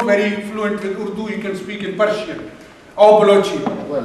not very fluent with Urdu, he can speak in Persian or Balochi. Well,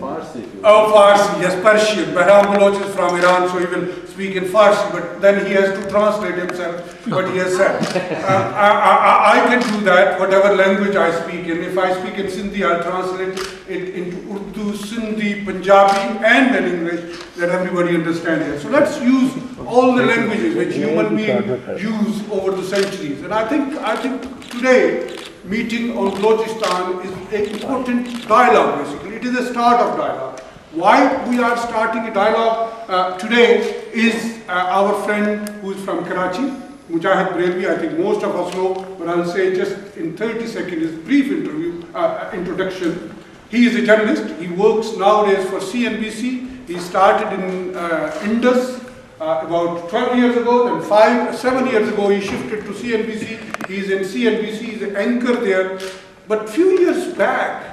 Farsi. Oh, Farsi, yes, Persian. Bahram Baloch is from Iran, so he will speak in Farsi, but then he has to translate himself what he has said. I can do that, whatever language I speak in. If I speak in Sindhi, I'll translate it into Urdu, Sindhi, Punjabi, and then English, that everybody understands it. So let's use all the languages which human beings use over the centuries. And I think today, meeting on Balochistan is an important dialogue, basically. It is a start of dialogue. Why we are starting a dialogue today is our friend who is from Karachi, Mujahid Brelvi. I think most of us know, but I'll say just in 30 seconds, his brief introduction. He is a journalist. He works nowadays for CNBC. He started in Indus about 12 years ago, then 7 years ago he shifted to CNBC. He's in CNBC, he's an anchor there. But few years back,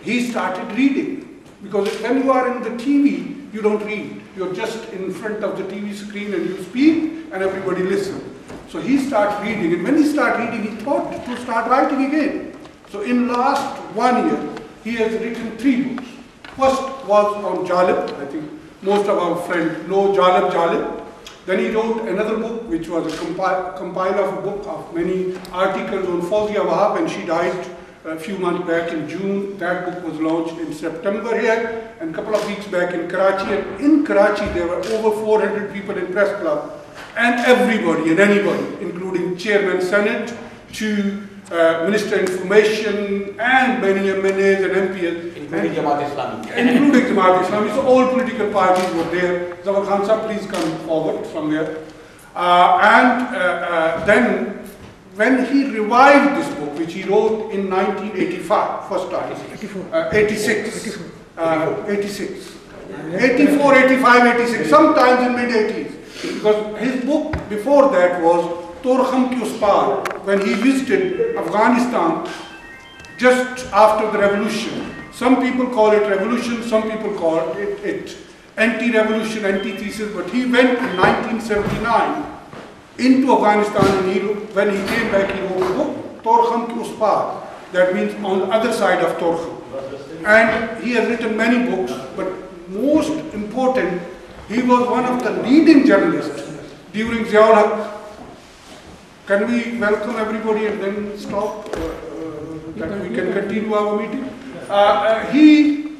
he started reading. Because when you are in the TV, you don't read. You're just in front of the TV screen and you speak and everybody listens. So he started reading, and when he started reading, he thought to start writing again. So in last 1 year, he has written 3 books. First was on Jalib. I think most of our friends know Jalib. Then he wrote another book, which was a compile of a book of many articles on Fawzia Wahab, and she died a few months back in June. That book was launched in September here, and a couple of weeks back in Karachi. And in Karachi, there were over 400 people in Press Club, and everybody and anybody, including Chairman Senate to Minister Information and many MNAs and MPs. Including Jamaat Islami. Including Jamaat Islami. So all political parties were there. Zawar Khan sahab, please come forward from there. Then when he revived this book, which he wrote in 1985, first time, 86, 84, 85, 86, sometimes in mid-80s. Because his book before that was Torkham Ki Us Paar, when he visited Afghanistan just after the revolution. Some people call it revolution, some people call it anti-revolution, antithesis, but he went in 1979 into Afghanistan, and when he came back, he wrote a book, Torkham Ki Us Paar, that means on the other side of Torkham. And he has written many books, but most important, he was one of the leading journalists during Ziaul Haq. Can we welcome everybody and then stop, that we can continue our meeting? He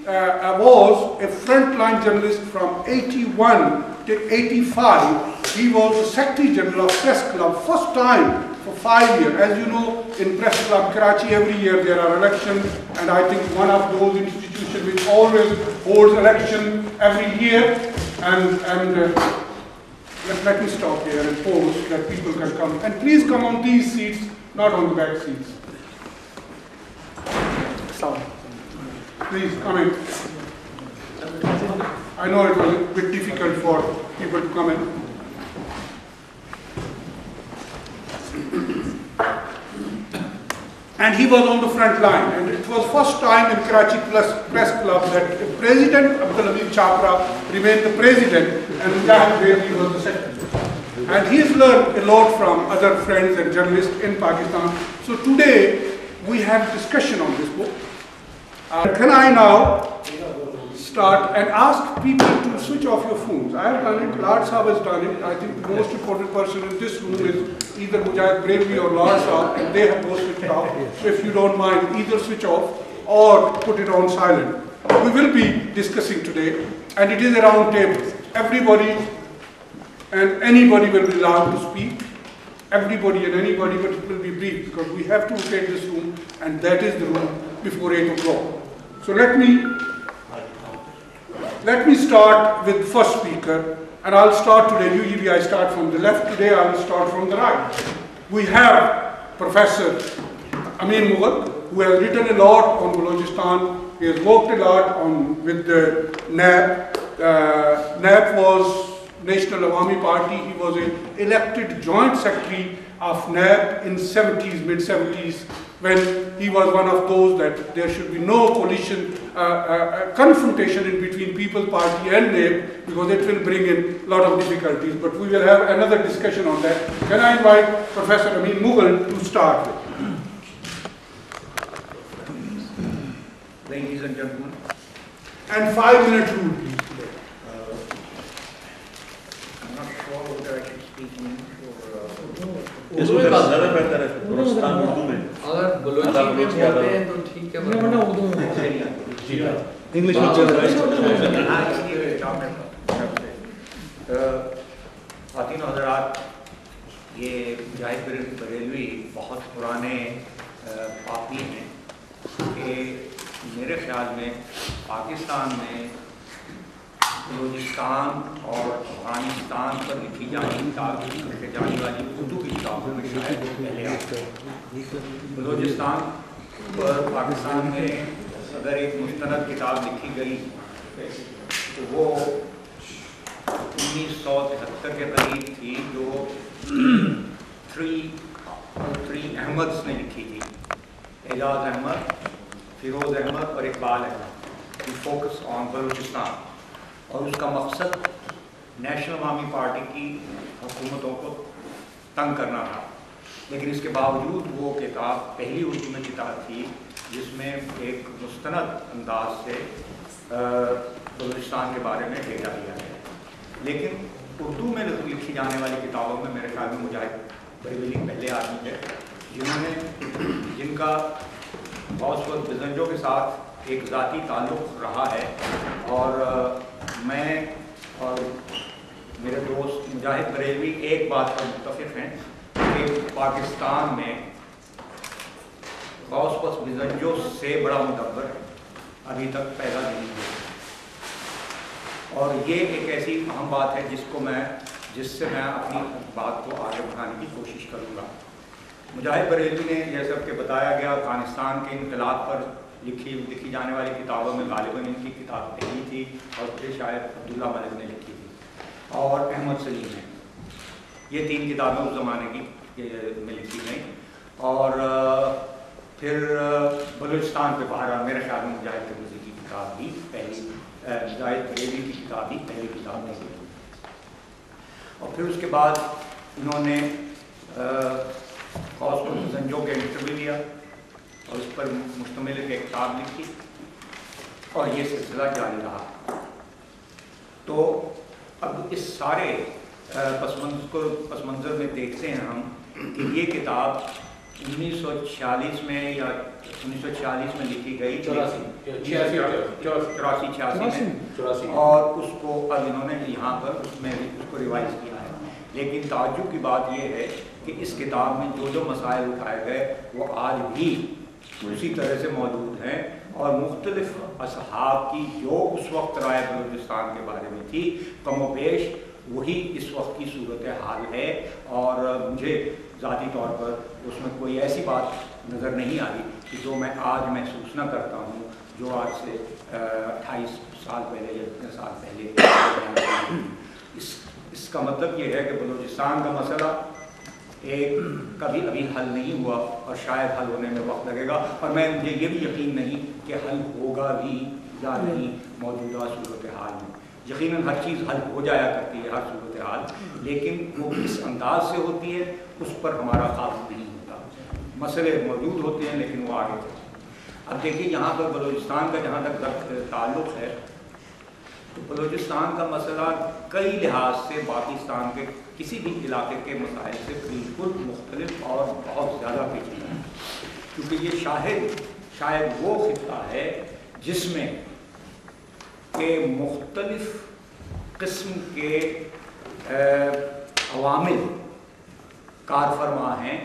was a frontline journalist from 81 to 85. He was the Secretary General of Press Club, first time for 5 years. As you know, in Press Club Karachi, every year there are elections, and I think one of those institutions which always holds election every year. And let me stop here and pause that people can come. And please come on these seats, not on the back seats. Please come in. I know it was a bit difficult for people to come in. And he was on the front line, and it was first time in Karachi Press Club that the President Abdul Hamid Chapra remained the President and Mujahid Brelvi was the Secretary. And he has learned a lot from other friends and journalists in Pakistan. So today we have discussion on this book. Can I now start and ask people to switch off your phones? I have done it, Lard Saab has done it. I think the most important person in this room is either Mujahid Brelvi or Lard Saab, and they have both switched off. So if you don't mind, either switch off or put it on silent. We will be discussing today, and it is a round table. Everybody and anybody will be allowed to speak. Everybody and anybody, but it will be brief because we have to vacate this room, and that is the room before 8 o'clock. So let me start with the first speaker, and I'll start today. Usually I start from the left. Today I will start from the right. We have Professor Amin Mughal, who has written a lot on Balochistan. He has worked a lot with the NAB. NAB was National Awami Party. He was an elected joint secretary of NAB in 70s, mid-70s, when he was one of those that there should be no coalition, confrontation in between People's Party and NAB, because it will bring in a lot of difficulties. But we will have another discussion on that. Can I invite Professor Amin Mughal to start with? Ladies and gentlemen. And 5-minute rule, please. I'm not sure whether I should speak in English or Urdu میں بات زیادہ بہتر ہے پاکستان اردو میں اگر بلوچی میں بولتے ہیں تو ٹھیک ہے ورنہ اردو میں انگلش میں چل رہا ہے. خواتین و حضرات، یہ مجاہد بریلوی بہت پرانے پاپی ہیں کہ میرے خیال میں پاکستان میں بلوچستان اور افغانستان پر لکھی جانے والی اردو کی کتابوں میں شاید پہلے آتے ہیں. بلوچستان پر پاکستان میں اگر ایک مستند کتاب لکھی گئی تو وہ 1973 کے قریب تھی، جو 3 احمدز نے لکھی تھی، اعجاز احمد، فیروز احمد اور اقبال احمد، فوکس آن بلوچستان. اور اس کا مقصد نیشنل عوامی پارٹی کی حکومتوں کو تنگ کرنا تھا. لیکن اس کے باوجود وہ کتاب پہلی اردو میں کتاب تھی جس میں ایک مستند انداز سے بلوچستان کے بارے میں ڈیٹا دیا گیا. لیکن اردو میں لکھی جانے والی کتابوں میں میرے خیال میں مجاہد بریلوی پہلے آدمی تھے جن کا غوث بزنجو کے ساتھ ایک ذاتی تعلق رہا ہے. اور میں اور میرے دوست مجاہد بریلوی ایک بات پر متفق ہیں کہ پاکستان میں غوث بزنجو سے بڑا مدبر ابھی تک پیدا نہیں ہوا. اور یہ ایک ایسی اہم بات ہے جس سے میں اپنی بات کو آگے بڑھانے کی کوشش کروں گا. مجاہد بریلوی نے جیسا کہ بتایا گیا افغانستان کے انقلاب پر لکھی جانے والی کتابوں میں غالباً ان کی کتاب پہلی تھی اور پھر شاید عبداللہ ملک نے لکھی تھی اور احمد سلیم نے. یہ 3 کتابیں اس زمانے کی میں لکھی گئیں. اور پھر بلوچستان پہ بہرحال میرے خیال میں مجاہد بریلوی کی کتاب بھی پہلی، مجاہد بریلوی کی کتاب ہی پہلی کتاب نہیں تھی. اور پھر اس کے بعد انہوں نے غوث بزنجو کے انٹرویو لیا اور اس پر مشتمل ایک کتاب لکھی اور یہ سلسلہ جاری رہا. تو اب اس سارے پس منظر میں دیکھتے ہیں ہم کہ یہ کتاب 1946 میں یا 1946 میں لکھی گئی، 84 میں، اور اس کو اب انہوں نے یہاں پر اس میں اس کو ریوائز کیا ہے. لیکن تعجب کی بات یہ ہے کہ اس کتاب میں جو مسائل اٹھائے گئے وہ آج بھی اسی طرح سے موجود ہیں اور مختلف اصحاب کی جو اس وقت رائے بلوچستان کے بارے میں تھی کم و بیش وہی اس وقت کی صورتحال ہے. اور مجھے ذاتی طور پر اس میں کوئی ایسی بات نظر نہیں آئی کہ جو میں آج محسوس نہ کرتا ہوں جو آج سے 28 سال پہلے یا اتنے سال پہلے. اس کا مطلب یہ ہے کہ بلوچستان کا مسئلہ کبھی ابھی حل نہیں ہوا اور شاید حل ہونے میں وقت لگے گا. اور مجھے یہ بھی یقین نہیں کہ حل ہوگا بھی یا نہیں موجودہ صورتحال میں. یقیناً ہر چیز حل ہو جایا کرتی ہے، ہر صورتحال، لیکن وہ کس انداز سے ہوتی ہے اس پر ہمارا قابو نہیں ہوتا. مسئلے موجود ہوتے ہیں لیکن وہ آگے چلتے ہیں. اب دیکھیے یہاں پر بلوچستان کا جہاں تک تعلق ہے تو بلوچستان کا مسئلہ کئی لحاظ سے پاکستان کے کسی بھی علاقے کے مسائل سے بالکل مختلف اور بہت زیادہ پیچیدہ ہے، کیونکہ یہ شاید وہ خطہ ہے جس میں کہ مختلف قسم کے عوامل کار فرما ہیں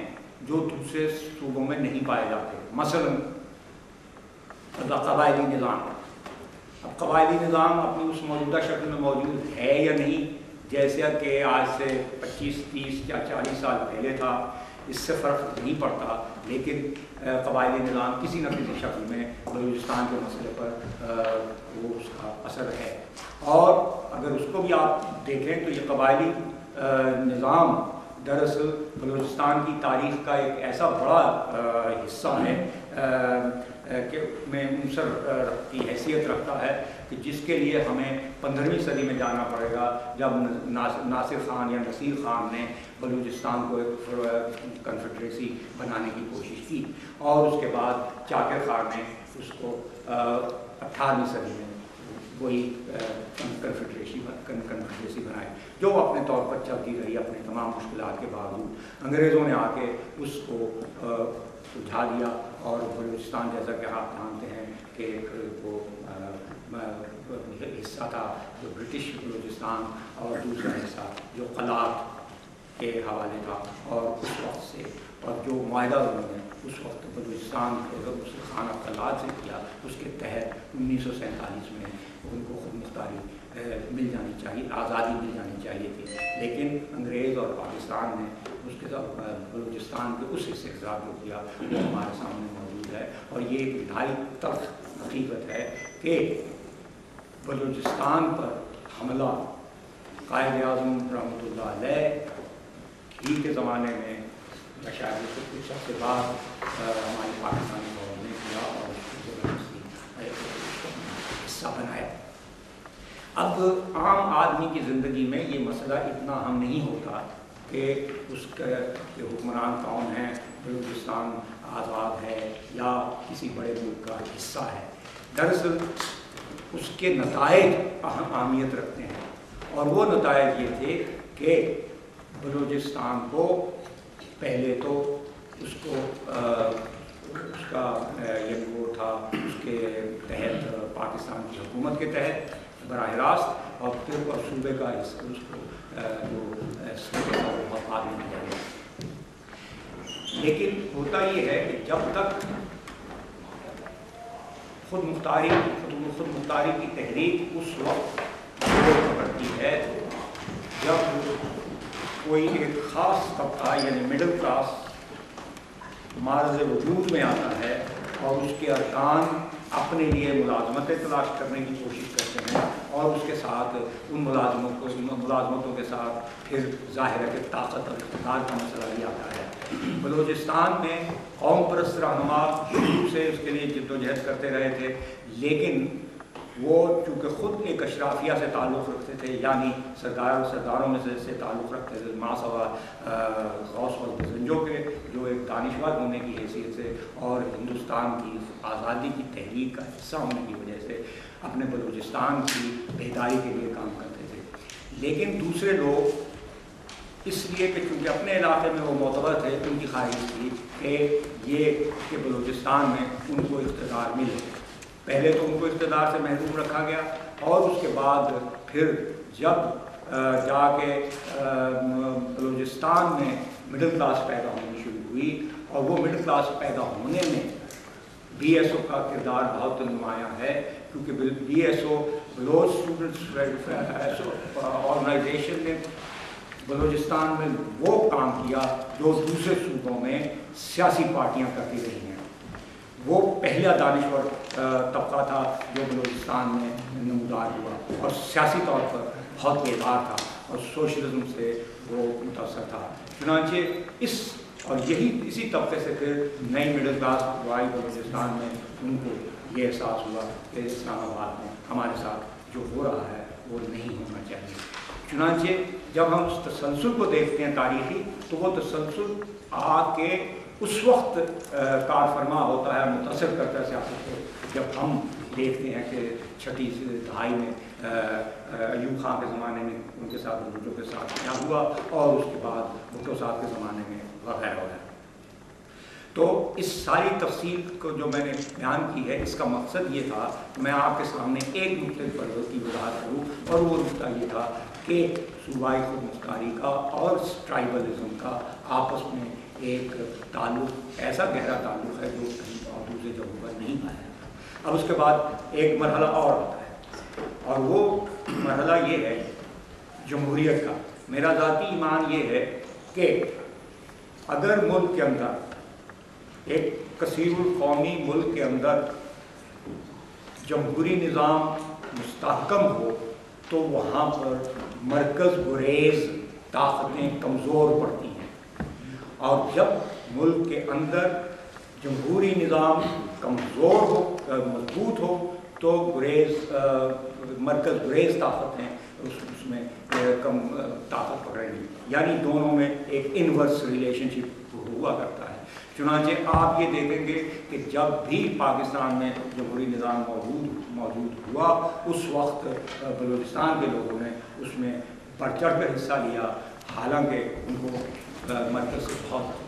جو دوسرے صوبوں میں نہیں پائے جاتے. مثلاً قبائلی نظام. اب قبائلی نظام اپنی اس موجودہ شکل میں موجود ہے یا نہیں جیسا کہ آج سے 25 30 یا 40 سال پہلے تھا اس سے فرق نہیں پڑتا، لیکن قبائلی نظام کسی نہ کسی شکل میں بلوچستان کے مسئلے پر وہ اس کا اثر ہے. اور اگر اس کو بھی آپ دیکھیں تو یہ قبائلی نظام دراصل بلوچستان کی تاریخ کا ایک ایسا بڑا حصہ ہے کہ میں منصر کی حیثیت رکھتا ہے کہ جس کے لیے ہمیں 15ویں صدی میں جانا پڑے گا، جب ناصر خان یا نصیر خان نے بلوچستان کو ایک کنفیڈریسی بنانے کی کوشش کی، اور اس کے بعد چاکر خان نے اس کو 18ویں صدی میں وہی کنفیڈریسی بنائی، جو اپنے طور پر چلتی رہی اپنے تمام مشکلات کے باوجود۔ انگریزوں نے آ کے اس کو سلجھا دیا، اور بلوچستان جیسا کہ آپ جانتے ہیں کہ ایک وہ حصہ تھا جو برٹش بلوچستان، اور دوسرا حصہ جو قلات کے حوالے تھا، اور اس وقت سے اور جو معاہدہ انہوں نے اس وقت بلوچستان خانہ قلات سے کیا، اس کے تحت 1947 میں ان کو خود مختاری مل جانی چاہیے، آزادی مل جانی چاہیے تھی، لیکن انگریز اور پاکستان نے اس کے ساتھ بلوچستان کے اس حصے کے ساتھ جو کیا وہ ہمارے سامنے موجود ہے، اور یہ ایک انتہائی تلخ حقیقت ہے کہ بلوچستان پر حملہ قائد اعظم رحمۃ اللہ علیہ ہی کے زمانے میں یا شاید اس سے کچھ عرصے بعد ہماری پاکستانی فوج نے کیا اور اس کو زبردستی حصہ بنایا۔ اب عام آدمی کی زندگی میں یہ مسئلہ اتنا اہم نہیں ہوتا کہ اس کے حکمران کون ہیں، بلوچستان آزاد ہے یا کسی بڑے ملک کا حصہ ہے۔ دراصل اس کے نتائج اہمیت رکھتے ہیں، اور وہ نتائج یہ تھے کہ بلوچستان کو پہلے تو اس کو اس کا وہ تھا اس کے تحت پاکستان کی حکومت کے تحت براہ راست، اور پھر صوبے کا اس کو جو صوبے کا وہ مفاد نہیں دیا گیا۔ لیکن ہوتا یہ ہے کہ جب تک خود مختاری کی تحریک اس وقت پڑتی ہے جب کوئی ایک خاص طبقہ یعنی مڈل کلاس معرض وجود میں آتا ہے، اور اس کے ارکان اپنے لیے ملازمتیں تلاش کرنے کی کوشش کرتے ہیں، اور اس کے ساتھ ان ملازمتوں کے ساتھ پھر ظاہر ہے کہ طاقت اور اقتدار کا مسئلہ بھی آتا ہے۔ بلوچستان میں قوم پرست رہنما شروع سے اس کے لیے جد و جہد کرتے رہے تھے، لیکن وہ چونکہ خود ایک اشرافیہ سے تعلق رکھتے تھے، یعنی سرداروں میں سے تعلق رکھتے تھے، ماں سوا غوث الزنجو کے، جو ایک دانشور ہونے کی حیثیت سے اور ہندوستان کی آزادی کی تحریک کا حصہ ہونے کی وجہ سے اپنے بلوچستان کی بیداری کے لیے کام کرتے تھے۔ لیکن دوسرے لوگ اس لیے کہ چونکہ اپنے علاقے میں وہ معتبر تھے، ان کی خواہش تھی کہ بلوچستان میں ان کو اقتدار ملے۔ پہلے تو ان کو اقتدار سے محروم رکھا گیا، اور اس کے بعد پھر جب جا کے بلوچستان میں مڈل کلاس پیدا ہونی شروع ہوئی، اور وہ مڈل کلاس پیدا ہونے میں بی ایس او کا کردار بہت نمایاں ہے، کیونکہ B S O Baloch students organization نے بلوچستان میں وہ کام کیا جو دوسرے صوبوں میں سیاسی پارٹیاں کرتی رہی ہیں۔ وہ پہلا دانشور طبقہ تھا جو بلوچستان میں نمودار ہوا، اور سیاسی طور پر بہت بیدار تھا، اور سوشلزم سے وہ متاثر تھا۔ چنانچہ اسی طبقے سے پھر نئی مڈل کلاس آئی بلوچستان میں، ان کو یہ احساس ہوا کہ اسلام آباد میں ہمارے ساتھ جو ہو رہا ہے وہ نہیں ہونا چاہیے۔ چنانچہ جب ہم اس تسلسل کو دیکھتے ہیں تاریخی، تو وہ تسلسل آ کے اس وقت کار فرما ہوتا ہے، متاثر کرتا ہے سیاست کو، جب ہم دیکھتے ہیں کہ چھٹی دہائی میں ایوب خان کے زمانے میں ان کے ساتھ بھٹو کے ساتھ کیا ہوا، اور اس کے بعد بھٹو صاحب کے زمانے میں وغیرہ وغیرہ۔ تو اس ساری تفصیل کو جو میں نے بیان کی ہے، اس کا مقصد یہ تھا کہ میں آپ کے سامنے ایک نقطے پر کی وضاحت کروں، اور وہ نقطہ یہ تھا کہ صوبائی خود مختاری کا اور ٹرائبلزم کا آپس میں ایک تعلق، ایسا گہرا تعلق ہے جو کہیں اور دوسرے جگہوں پر نہیں پایا جاتا۔ اب اس کے بعد ایک مرحلہ اور آتا ہے، اور وہ مرحلہ یہ ہے جمہوریت کا۔ میرا ذاتی ایمان یہ ہے کہ اگر ملک کے اندر، ایک کثیر القومی ملک کے اندر جمہوری نظام مستحکم ہو، تو وہاں پر مرکز گریز طاقتیں کمزور پڑتی ہیں، اور جب ملک کے اندر جمہوری نظام کمزور ہو مضبوط ہو تو مرکز گریز طاقت ہیں اس میں کم طاقت پکڑیں گی، یعنی دونوں میں ایک انورس ریلیشن شپ ہوا کرتا ہے۔ چنانچہ آپ یہ دیکھیں گے کہ جب بھی پاکستان میں جمہوری نظام موجود ہوا اس وقت بلوچستان کے لوگوں نے اس میں بڑھ چڑھ کر حصہ لیا، حالانکہ ان کو مرکز سے بہت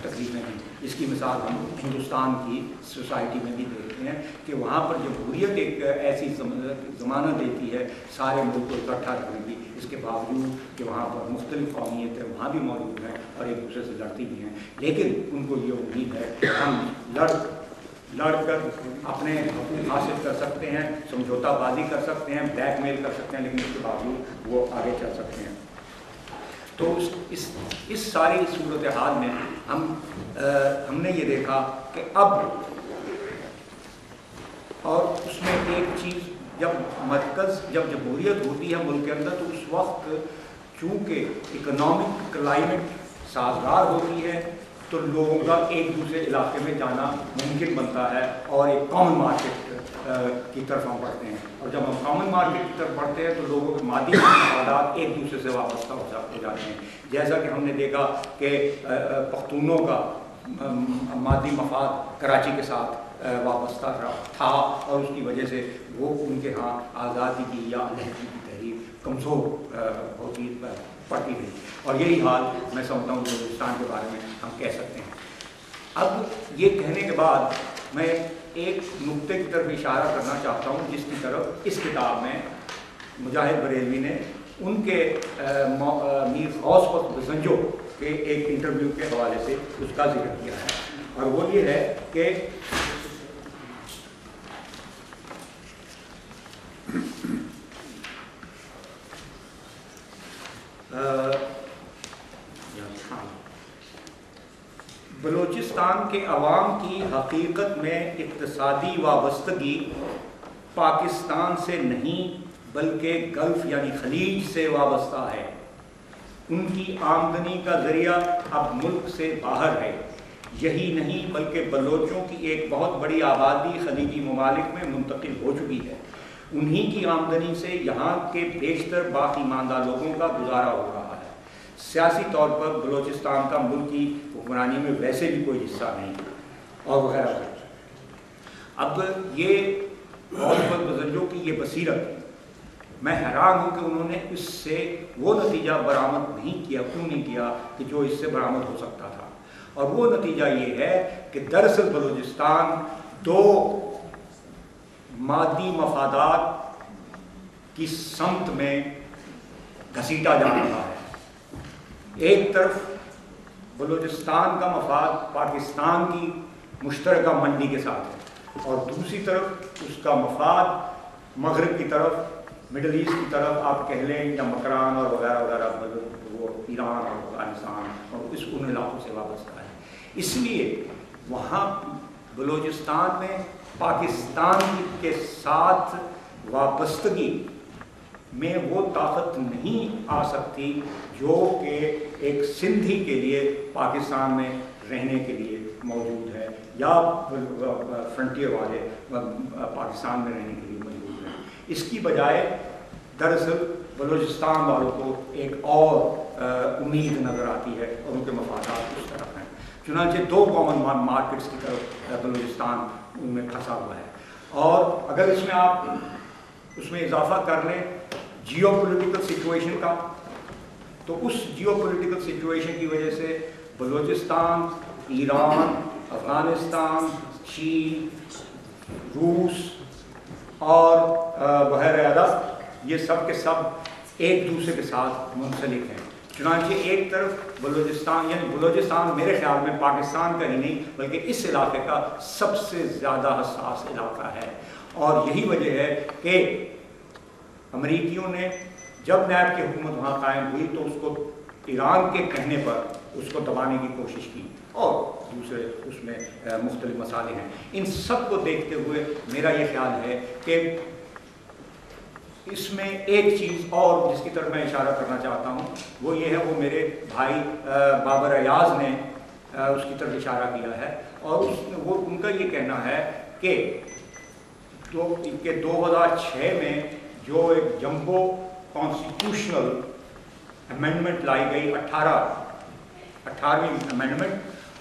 تکلیفیں ہیں۔ اس کی مثال ہم ہندوستان کی سوسائٹی میں بھی دیکھتے ہیں کہ وہاں پر جمہوریت ایک ایسی ضمانت دیتی ہے سارے ملک کو اکٹھا رکھنے کی، اس کے باوجود کہ وہاں پر مختلف قومیتیں وہاں بھی موجود ہیں اور ایک دوسرے سے لڑتی بھی ہیں، لیکن ان کو یہ امید ہے کہ ہم لڑ کر اپنے حقوق حاصل کر سکتے ہیں، سمجھوتا بازی کر سکتے ہیں، بلیک میل کر سکتے ہیں، لیکن اس کے باوجود وہ آگے چل سکتے ہیں۔ تو اس ساری صورتحال میں ہم نے یہ دیکھا کہ اب اور اس میں ایک چیز جب جمہوریت ہوتی ہے ملک کے اندر تو اس وقت چونکہ اکنامک کلائمیٹ سازگار ہوتی ہے تو لوگوں کا ایک دوسرے علاقے میں جانا ممکن بنتا ہے اور ایک کامن مارکیٹ کی طرف ہم بڑھتے ہیں، اور جب ہم کامن مارکیٹ کی طرف بڑھتے ہیں تو لوگوں کے مادی مفادات ایک دوسرے سے وابستہ ہو جاتے ہیں، جیسا کہ ہم نے دیکھا کہ پختونوں کا مادی مفاد کراچی کے ساتھ وابستہ تھا اور اس کی وجہ سے وہ ان کے ہاں آزادی کی یا علیحدگی کی تحریک کمزور ہوتی پڑتی رہی، اور یہی حال میں سمجھتا ہوں بلوچستان کے بارے میں ہم کہہ سکتے ہیں۔ اب یہ کہنے کے بعد میں ایک نقطے کی طرف اشارہ کرنا چاہتا ہوں جس کی طرف اس کتاب میں مجاہد بریلوی نے ان کے میر غوث بخت بزنجو کے ایک انٹرویو کے حوالے سے اس کا ذکر کیا ہے، اور وہ یہ ہے کہ بلوچستان کے عوام کی حقیقت میں اقتصادی وابستگی پاکستان سے نہیں بلکہ گلف یعنی خلیج سے وابستہ ہے۔ ان کی آمدنی کا ذریعہ اب ملک سے باہر ہے، یہی نہیں بلکہ بلوچوں کی ایک بہت بڑی آبادی خلیجی ممالک میں منتقل ہو چکی ہے، انہی کی آمدنی سے یہاں کے بیشتر باقی ماندہ لوگوں کا گزارا ہو رہا ہے۔ سیاسی طور پر بلوچستان کا ملکی حکمرانی میں ویسے بھی کوئی حصہ نہیں، اور وغیرہ وغیرہ۔ اب یہ غوث بخت بزنجو کی یہ بصیرت، میں حیران ہوں کہ انہوں نے اس سے وہ نتیجہ برآمد نہیں کیا، کیوں نہیں کیا کہ جو اس سے برآمد ہو سکتا تھا، اور وہ نتیجہ یہ ہے کہ دراصل بلوچستان دو مادی مفادات کی سمت میں گھسیٹا جا رہا ہے۔ ایک طرف بلوچستان کا مفاد پاکستان کی مشترکہ منڈی کے ساتھ ہے، اور دوسری طرف اس کا مفاد مغرب کی طرف، مڈل ایسٹ کی طرف آپ کہہ لیں یا مکران اور وغیرہ وغیرہ، وہ ایران اور افغانستان اور ان علاقوں سے وابستہ ہے۔ اس لیے وہاں بلوچستان میں پاکستان کے ساتھ وابستگی میں وہ طاقت نہیں آ سکتی جو کہ ایک سندھی کے لیے پاکستان میں رہنے کے لیے موجود ہے، یا فرنٹیئر والے پاکستان میں رہنے کے لیے موجود ہیں۔ اس کی بجائے دراصل بلوچستان والوں کو ایک اور امید نظر آتی ہے اور ان کے مفادات اس طرف ہیں، چنانچہ دو کامن مارکیٹس کی طرف بلوچستان ان میں پھنسا ہوا ہے۔ اور اگر اس میں آپ اس میں اضافہ کر لیں جیو پولیٹیکل سچویشن کا، تو اس جیو پولیٹیکل سچویشن کی وجہ سے بلوچستان، ایران، افغانستان، چین، روس اور وغیرہ یہ سب کے سب ایک دوسرے کے ساتھ منسلک ہیں۔ چنانچہ ایک طرف بلوچستان، یعنی بلوچستان میرے خیال میں پاکستان کا ہی نہیں بلکہ اس علاقے کا سب سے زیادہ حساس علاقہ ہے، اور یہی وجہ ہے کہ امریکیوں نے جب نیب کی حکومت وہاں قائم ہوئی تو اس کو ایران کے کہنے پر اس کو دبانے کی کوشش کی، اور دوسرے اس میں مختلف مسائل ہیں۔ ان سب کو دیکھتے ہوئے میرا یہ خیال ہے کہ इसमें एक चीज़ और जिसकी तरफ मैं इशारा करना चाहता हूँ वो ये है, वो मेरे भाई बाबर अयाज ने उसकी तरफ इशारा किया है, और वो उनका ये कहना है कि 2006 में जो एक जंबो कॉन्स्टिट्यूशनल अमेंडमेंट लाई गई, 18वीं अमेंडमेंट,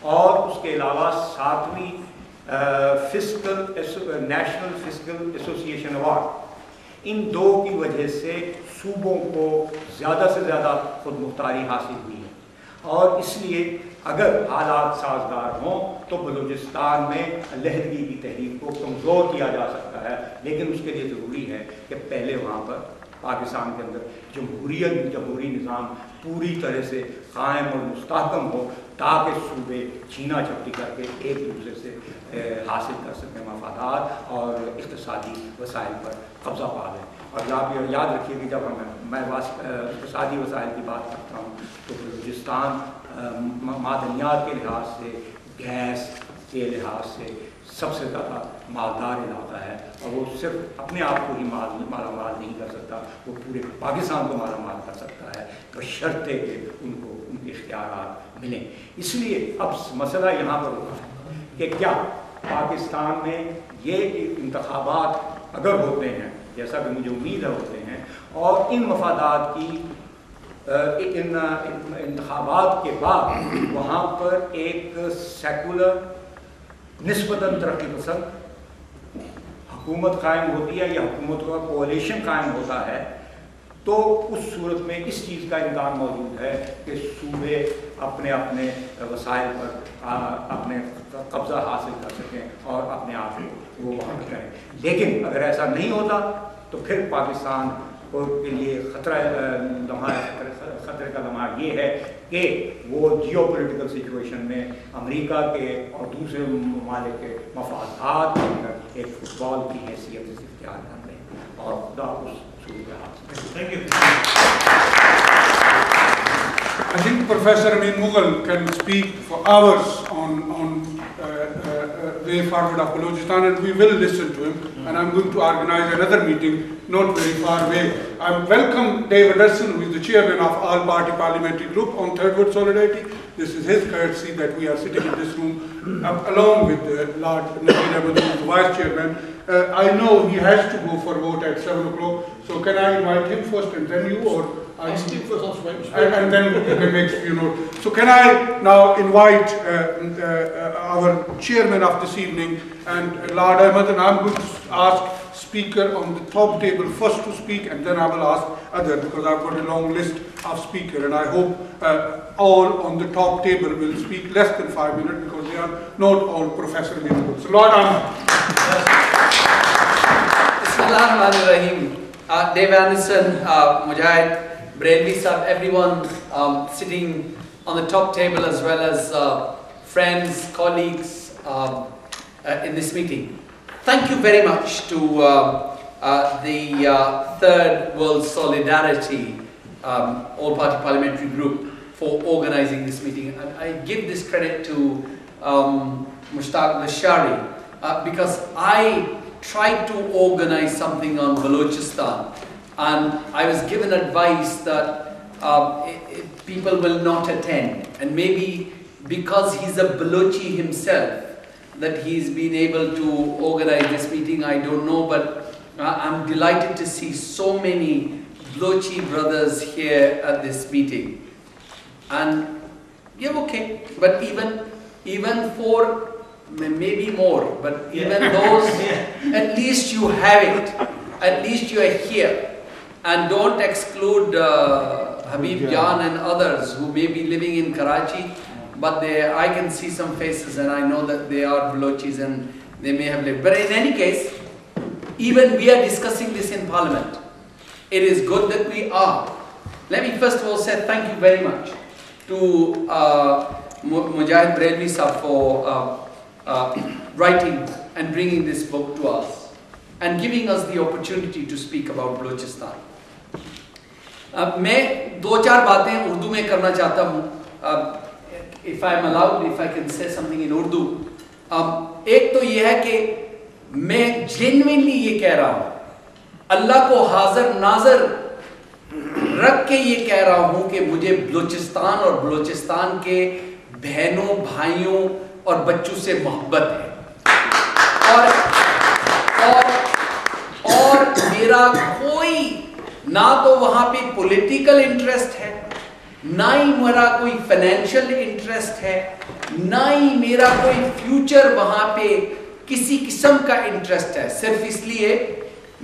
और उसके अलावा 7वीं नेशनल फिस्कल एसोसिएशन अवार्ड, इन दो की वजह से सूबों को ज़्यादा से ज़्यादा खुद मुख्तारी हासिल हुई है, और इसलिए अगर हालात साजगार हों तो बलूचिस्तान में अलहदगी की तहरीक को कमज़ोर किया जा सकता है, लेकिन उसके लिए ज़रूरी है कि पहले वहाँ पर पाकिस्तान के अंदर जमहूरी निज़ाम पूरी तरह से कायम और मुस्तहकम हो, ताकि सूबे छीना झपटी करके एक दूसरे से हासिल कर सकें मफादात और इक़्तिसादी वसाइल पर कब्ज़ा पा लें। और आप ये याद रखिए कि जब मैं इक़्तिसादी वसाइल की बात करता हूँ तो बलूचिस्तान मादनियात के लिहाज से, गैस के लिहाज से सबसे ज़्यादा मालदार इलाका है, और वो सिर्फ अपने आप को ही मालामाल नहीं कर सकता, वो पूरे पाकिस्तान को मालामाल कर सकता है, बशर्ते कि उनको उनके इख्तियारात मिलें। इसलिए अब मसला यहाँ पर होता है कि क्या पाकिस्तान में ये इंतखाबात अगर होते हैं, जैसा कि मुझे उम्मीद है होते हैं, और इन मफादात की इन इंतखाबात के बाद वहाँ पर एक सेकुलर निस्बतन तरक्की पसंद हुकूमत कायम होती है या हुकूमत का कोalition कायम होता है, तो उस सूरत में इस चीज़ का इम्कान मौजूद है कि सूबे अपने अपने वसाइल पर अपने कब्ज़ा हासिल कर सकें और अपने आप को वो वहाँ करें। लेकिन अगर ऐसा नहीं होता तो फिर पाकिस्तान के लिए खतरे का लम्हा ये है कि वो जियोपॉलिटिकल सिचुएशन में अमेरिका के और दूसरे ममालिक के मफादात के अंदर एक फुटबॉल की हैसियत से इख्तियार कर लें, और खुदा उस Thank you. I think Professor Amin Mughal can speak for hours on way forward of Balochistan, and we will listen to him. And I'm going to organize another meeting not very far away. I welcome Dave Anderson, who is the chairman of All Party Parliamentary Group on Third World Solidarity. This is his courtesy that we are sitting in this room along with Lord Nabil Ahmed, who is the vice chairman. I know he has to go for vote at 7 o'clock, so can I invite him first and then you, or I speak first, and then you can make, So can I now invite our chairman of this evening, and Lord Ahmed, and I'm going to ask speaker on the top table first to speak, and then I will ask other, because I've got a long list of speakers, and I hope all on the top table will speak less than 5 minutes, because they are not all Professor Ahmed. So Lord Ahmed. Bismillahirrahmanirrahim. Dave Anderson, Mujahid, Brainley Sab, everyone sitting on the top table, as well as friends, colleagues in this meeting. Thank you very much to the Third World Solidarity All-Party Parliamentary Group for organizing this meeting. And I give this credit to Mushtaq Lashari because I tried to organize something on Balochistan, and I was given advice that people will not attend, and maybe because he's a Balochi himself that he's been able to organize this meeting, I don't know, but I'm delighted to see so many Balochi brothers here at this meeting. And yeah, okay, but even for maybe more, but even those, at least you have it, at least you are here. And don't exclude Habib Jan and others who may be living in Karachi, but I can see some faces and I know that they are Balochis and they may have lived. But in any case, even we are discussing this in Parliament. It is good that we are. Let me first of all say thank you very much to Mujahid Brainley Sahab for writing and bringing this book to us and giving us the opportunity to speak about Balochistan. मैं दो चार बातें उर्दू में करना चाहता हूँ. If I am allowed, if I can say something in Urdu. एक तो ये है कि मैं genuinely ये कह रहा हूँ اللہ کو حاضر ناظر رکھ کے یہ کہہ رہا ہوں کہ مجھے بلوچستان اور بلوچستان کے بہنوں بھائیوں اور بچوں سے محبت ہے، اور میرا کوئی نہ تو وہاں پہ پولیٹیکل انٹرسٹ ہے، نہ ہی میرا کوئی فائنینشیل انٹرسٹ ہے، نہ ہی میرا کوئی فیوچر وہاں پہ کسی قسم کا انٹرسٹ ہے. صرف اس لیے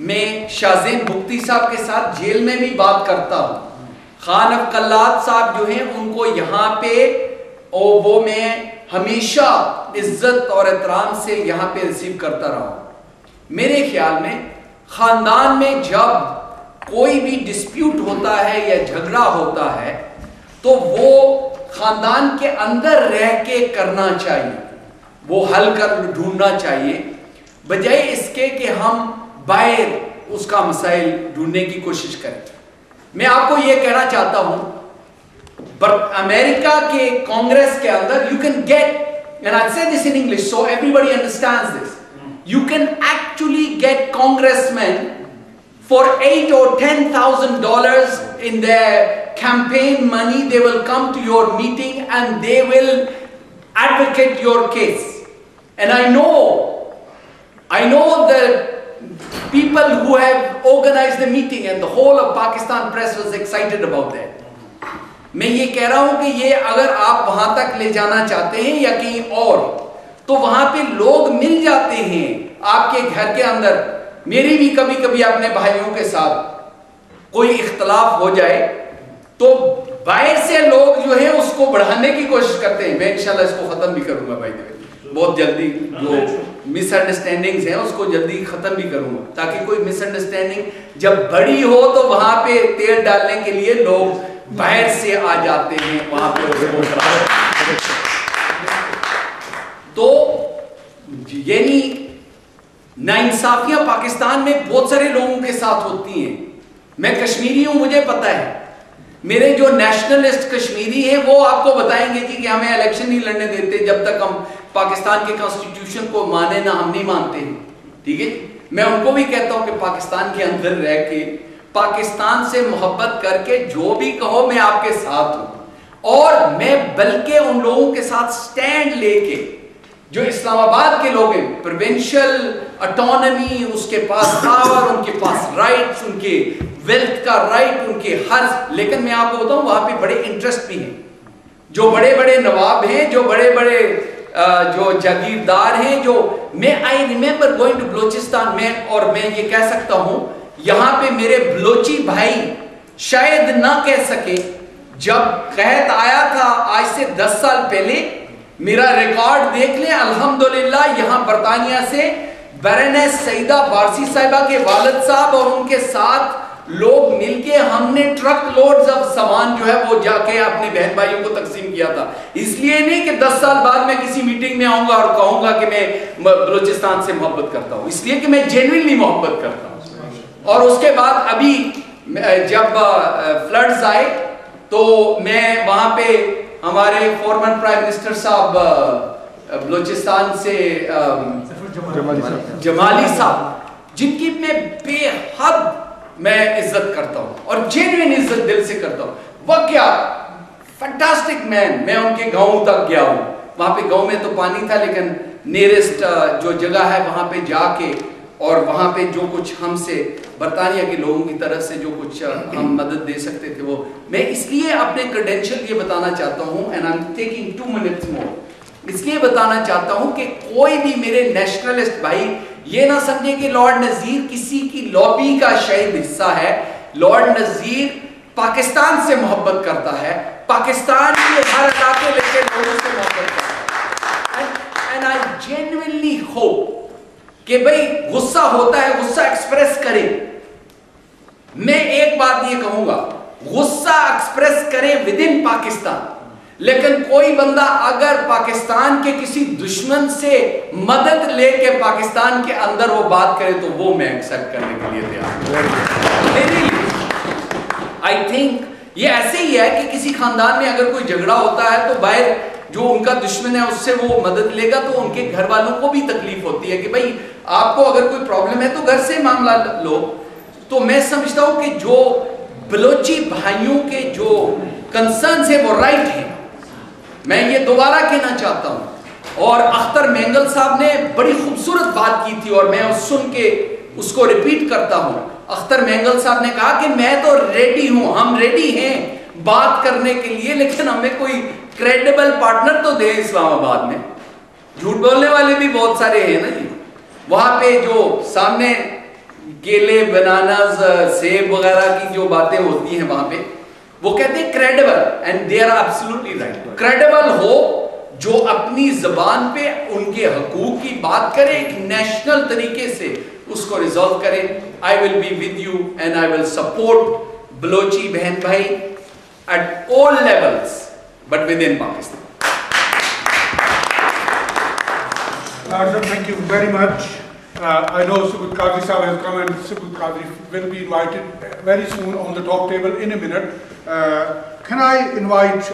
میں شاہزین بگٹی صاحب کے ساتھ جیل میں بھی بات کرتا ہوں، خان افقلات صاحب جو ہیں ان کو یہاں پہ وہ میں ہمیشہ عزت اور احترام سے یہاں پہ ریسیو کرتا رہا ہوں. میرے خیال میں خاندان میں جب کوئی بھی ڈسپیوٹ ہوتا ہے یا جھگڑا ہوتا ہے تو وہ خاندان کے اندر رہ کے کرنا چاہیے، وہ حل کر ڈھونڈنا چاہیے، بجائے اس کے کہ ہم باہر اس کا مسائل ڈھونڈنے کی کوشش کریں. میں آپ کو یہ کہنا چاہتا ہوں امریکہ کے کانگریس کے اندر you can get, and I'll say this in English so everybody understands this, you can actually get congressmen for $8,000 or $10,000 in their campaign money. They will come to your meeting and they will advocate your case. And I know the people who have organized the meeting, and the whole of Pakistan press was excited about that. میں یہ کہہ رہا ہوں کہ یہ اگر آپ وہاں تک لے جانا چاہتے ہیں یا کہیں اور، تو وہاں پہ لوگ مل جاتے ہیں آپ کے گھر کے اندر. میری بھی کبھی کبھی اپنے بھائیوں کے ساتھ کوئی اختلاف ہو جائے تو باہر سے لوگ جو ہیں اس کو بڑھانے کی کوشش کرتے ہیں. میں انشاءاللہ اس کو ختم بھی کروں گا بھائی، بہت جلدی جو مس انڈرسٹینڈنگز ہیں اس کو جلدی ختم بھی کروں گا، تاکہ کوئی مس انڈرسٹینڈنگ جب بڑی ہو تو وہاں پہ تیل ڈالنے کے لیے لوگ باہر سے آ جاتے ہیں وہاں پہ. تو یعنی ناانصافیاں پاکستان میں بہت سارے لوگوں کے ساتھ ہوتی ہیں. میں کشمیری ہوں، مجھے پتا ہے. میرے جو نیشنلسٹ کشمیری ہیں وہ آپ کو بتائیں گے کہ ہمیں الیکشن نہیں لڑنے دیتے جب تک ہم پاکستان کے کانسٹیٹیوشن کو مانے نہ، ہم نہیں مانتے ہیں. ٹھیک ہے، میں ان کو بھی کہتا ہوں کہ پاکستان کے اندر رہ کے پاکستان سے محبت کر کے جو بھی کہو میں آپ کے ساتھ ہوں. اور میں بلکہ ان لوگوں کے ساتھ سٹینڈ لے کے جو اسلام آباد کے لوگ ہیں، پروونشل اٹانومی، اس کے پاس پاور، ان کے پاس رائٹس، ان کے ویلتھ کا رائٹ، ان کے حرض. لیکن میں آپ کو بتاؤں وہاں پہ بڑے انٹرسٹ بھی ہیں، جو بڑے بڑے نواب ہیں، جو بڑے بڑے جو جاگیردار ہیں. جو میں I remember going to Balochistan میں، اور میں یہ کہہ سکتا ہوں یہاں پہ میرے بلوچی بھائی شاید نہ کہہ سکے، جب قحط آیا تھا آج سے 10 سال پہلے، میرا ریکارڈ دیکھ لیں الحمدللہ، یہاں برطانیہ سے بیرنیس سعیدہ بارسی صاحبہ کے والد صاحب اور ان کے ساتھ لوگ مل کے ہم نے ٹرک لوڈز اب سامان جو ہے وہ جا کے اپنے بہن بھائیوں کو تقسیم کیا تھا. اس لیے نہیں کہ 10 سال بعد میں کسی میٹنگ میں آؤں گا اور کہوں گا کہ میں بلوچستان سے محبت کرتا ہوں، اس لیے کہ میں جینوئنلی محبت کرتا ہوں. اور اس کے بعد ابھی جب فلڈز آئے تو میں وہاں پہ ہمارے فارمر پرائم منسٹر صاحب بلوچستان سے جمالی صاحب، جن کی میں بے حد میں عزت کرتا ہوں اور جینوئن عزت دل سے کرتا ہوں. وہ کیا فینٹاسٹک مین. میں ان کے گاؤں تک گیا ہوں، وہاں پہ گاؤں میں تو پانی تھا لیکن نیرسٹ جو جگہ ہے وہاں پہ جا کے اور وہاں پہ جو کچھ ہم سے برطانیہ کے لوگوں کی طرف سے جو کچھ ہم مدد دے سکتے تھے وہ میں اس لیے اپنے کریڈینشیل یہ بتانا چاہتا ہوں. And I am taking 2 minutes more. اس لیے بتانا چاہتا ہوں کہ کوئی بھی میرے نیشنلسٹ بھائی یہ نہ سمجھے کہ لارڈ نذیر کسی کی لابی کا شاید حصہ ہے. لارڈ نذیر پاکستان سے محبت کرتا ہے، پاکستان کے ہر علاقے لے کے لوگوں سے محبت کرتا ہے. اینڈ آئی جینوئنلی ہوپ کہ بھئی غصہ ہوتا ہے، غصہ ایکسپریس کرے. میں ایک بات یہ کہوں گا، غصہ ایکسپریس کرے ود ان پاکستان، لیکن کوئی بندہ اگر پاکستان کے کسی دشمن سے مدد لے کے پاکستان کے اندر وہ بات کرے تو وہ میں ایکسپٹ کرنے کے لیے تیار ہوں. آئی تھنک یہ ایسے ہی ہے کہ کسی خاندان میں اگر کوئی جھگڑا ہوتا ہے تو باہر جو ان کا دشمن ہے اس سے وہ مدد لے گا تو ان کے گھر والوں کو بھی تکلیف ہوتی ہے کہ بھئی آپ کو اگر کوئی پرابلم ہے تو گھر سے معاملہ لو. तो मैं समझता हूँ कि जो बलोची भाइयों के जो कंसर्न्स है वो राइट है। मैं ये दोबारा कहना चाहता हूँ और अख्तर मेंगल साहब ने बड़ी खूबसूरत बात की थी और मैं सुन के उसको रिपीट करता हूँ। अख्तर मेंगल साहब ने कहा कि मैं तो रेडी हूँ, हम रेडी हैं बात करने के लिए, लेकिन हमें कोई क्रेडिबल पार्टनर तो दे इस्लामाबाद में। झूठ बोलने वाले भी बहुत सारे हैं ना जी, वहां पे जो सामने केले बनानास सेब वगैरह की जो बातें होती हैं वहां पे, वो कहते हैं credible, and they are absolutely right. Credible हो जो अपनी जबान पे उनके हकूक की बात करे, एक नेशनल तरीके से उसको रिजॉल्व करे। I will be with you and I will support Balochi बहन भाई at all levels but with in Pakistan. Thank you very much. I know Subud Qadri Sahab has come and Subud Qadri will be invited very soon on the top table in a minute. Can I invite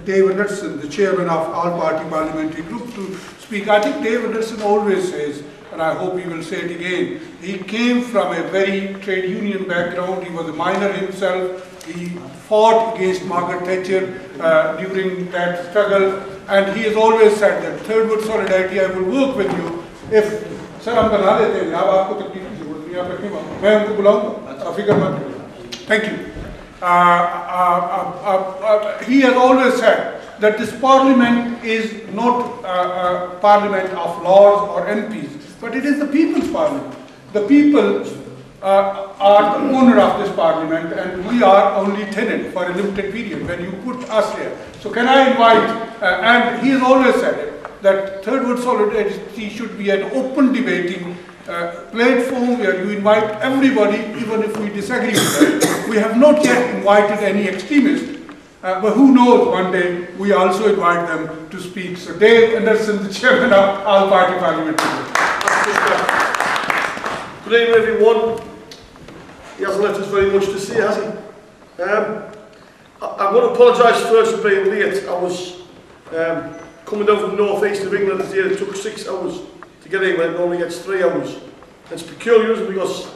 Dave Anderson, the chairman of All Party Parliamentary Group, to speak? I think Dave Anderson always says, and I hope he will say it again, he came from a very trade union background, he was a miner himself, he fought against Margaret Thatcher during that struggle, and he has always said that Third World Solidarity, I will work with you if, sir हम बना देते हैं, अब आपको तकलीफ की जरूरत नहीं, आप रखिए, मैं उनको बुलाऊंगा, फिक्र मत करिए। Thank you. He has always said that this parliament is not a parliament of lords or MPs, but it is the people's parliament. The people are the owner of this parliament, and we are only tenant for a limited period when you put us here. So can I invite, and he has always said it, that Third World Solidarity should be an open debating platform where you invite everybody, even if we disagree with them. We have not yet invited any extremists, but who knows, one day we also invite them to speak. So Dave Anderson, the chairman of All Party Parliamentary Group. Good evening everyone. He hasn't left us very much to say, has he? I'm going to apologise first for being late. I was coming down from the north-east of England today. It took 6 hours to get here when it normally gets 3 hours. It's peculiar because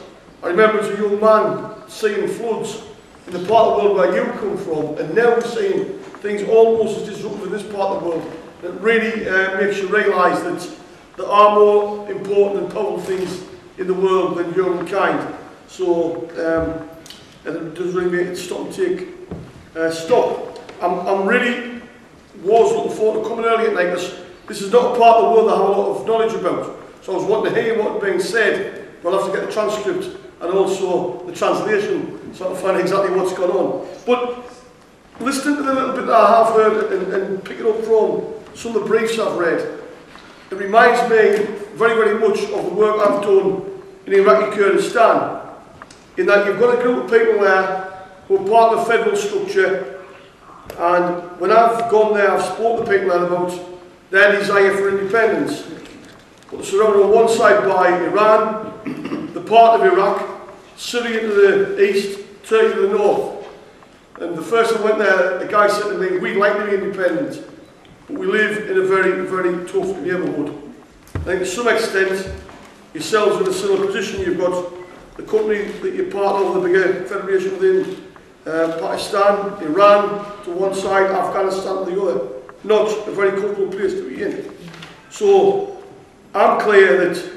I remember as a young man seeing floods in the part of the world where you come from, and now we're seeing things almost as disruptive in this part of the world. It really makes you realise that there are more important and powerful things in the world than humankind. So, and it does really make it stop and take stock. I'm really was looking forward to coming early at night. This is not a part of the world I have a lot of knowledge about. So I was wanting to hear what had been said. We'll have to get the transcript and also the translation so I can find exactly what's going on. But listening to the little bit that I have heard and picking up from some of the briefs I've read, it reminds me very, very much of the work I've done in Iraqi Kurdistan, in that you've got a group of people there who are part of the federal structure, and when I've gone there, I've spoken to people there about their desire for independence. But they're surrounded on one side by Iran, the part of Iraq, Syria to the east, Turkey to the north. And the first time I went there, the guy said to me, we'd like to be independent, but we live in a very, very tough neighbourhood. I think to some extent, yourselves are in a similar position. You've got the country that you're part of, the bigger federation within Pakistan, Iran to one side, Afghanistan to the other. Not a very comfortable place to be in. So I'm clear that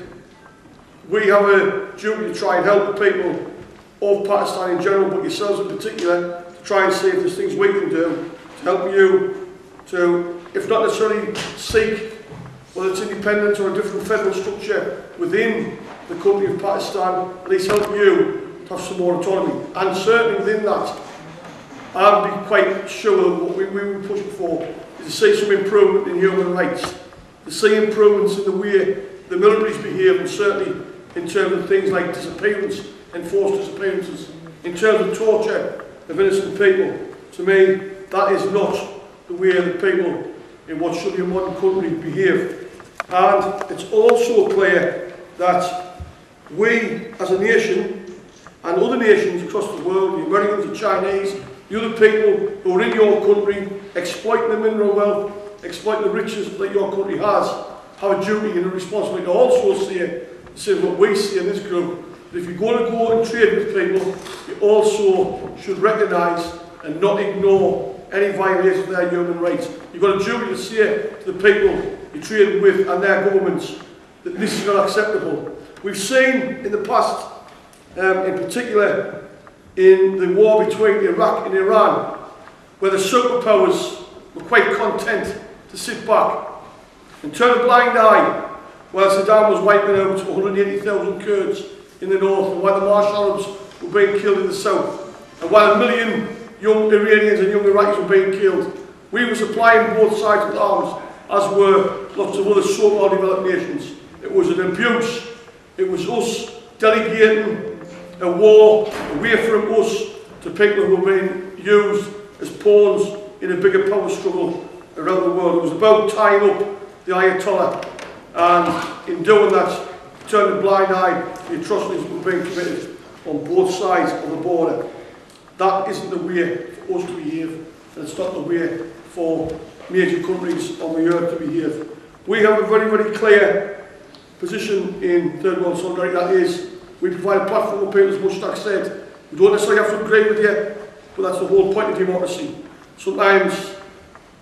we have a duty to try and help the people of Pakistan in general, but yourselves in particular, to try and see if there's things we can do to help you to, if not necessarily seek whether it's independence or a different federal structure within the country of Pakistan, at least help you to have some more autonomy. And certainly within that, I'd be quite sure that what we were pushing for is to see some improvement in human rights, to see improvements in the way the militaries behave, and certainly in terms of things like disappearance, enforced disappearances, in terms of torture of innocent people. To me, that is not the way the people in what should be a modern country behave. And it's also clear that we as a nation and other nations across the world, the Americans, the Chinese, the other people who are in your country, exploiting the mineral wealth, exploiting the riches that your country has, have a duty and a responsibility to also say what we see in this group, But if you're going to go and trade with people, you also should recognise and not ignore any violation of their human rights. You've got a duty to say to the people you trade with and their governments that this is not acceptable. We've seen in the past, in particular in the war between Iraq and Iran, where the superpowers were quite content to sit back and turn a blind eye while Saddam was wiping out 180,000 Kurds in the north, and while the Marsh Arabs were being killed in the south, and while 1 million young Iranians and young Iraqis were being killed. We were supplying both sides with arms, as were lots of other so-called developed nations. It was an abuse. It was us delegating a war away from us to people who were being used as pawns in a bigger power struggle around the world. It was about tying up the Ayatollah, and in doing that, turning a blind eye to the atrocities that were being committed on both sides of the border. That isn't the way for us to behave, and it's not the way for major countries on the earth to behave. We have a very, very clear position in Third World Solidarity. That is, we provide a platform for people, as Mushtaq said. We don't necessarily have to agree with you, but that's the whole point of democracy. Sometimes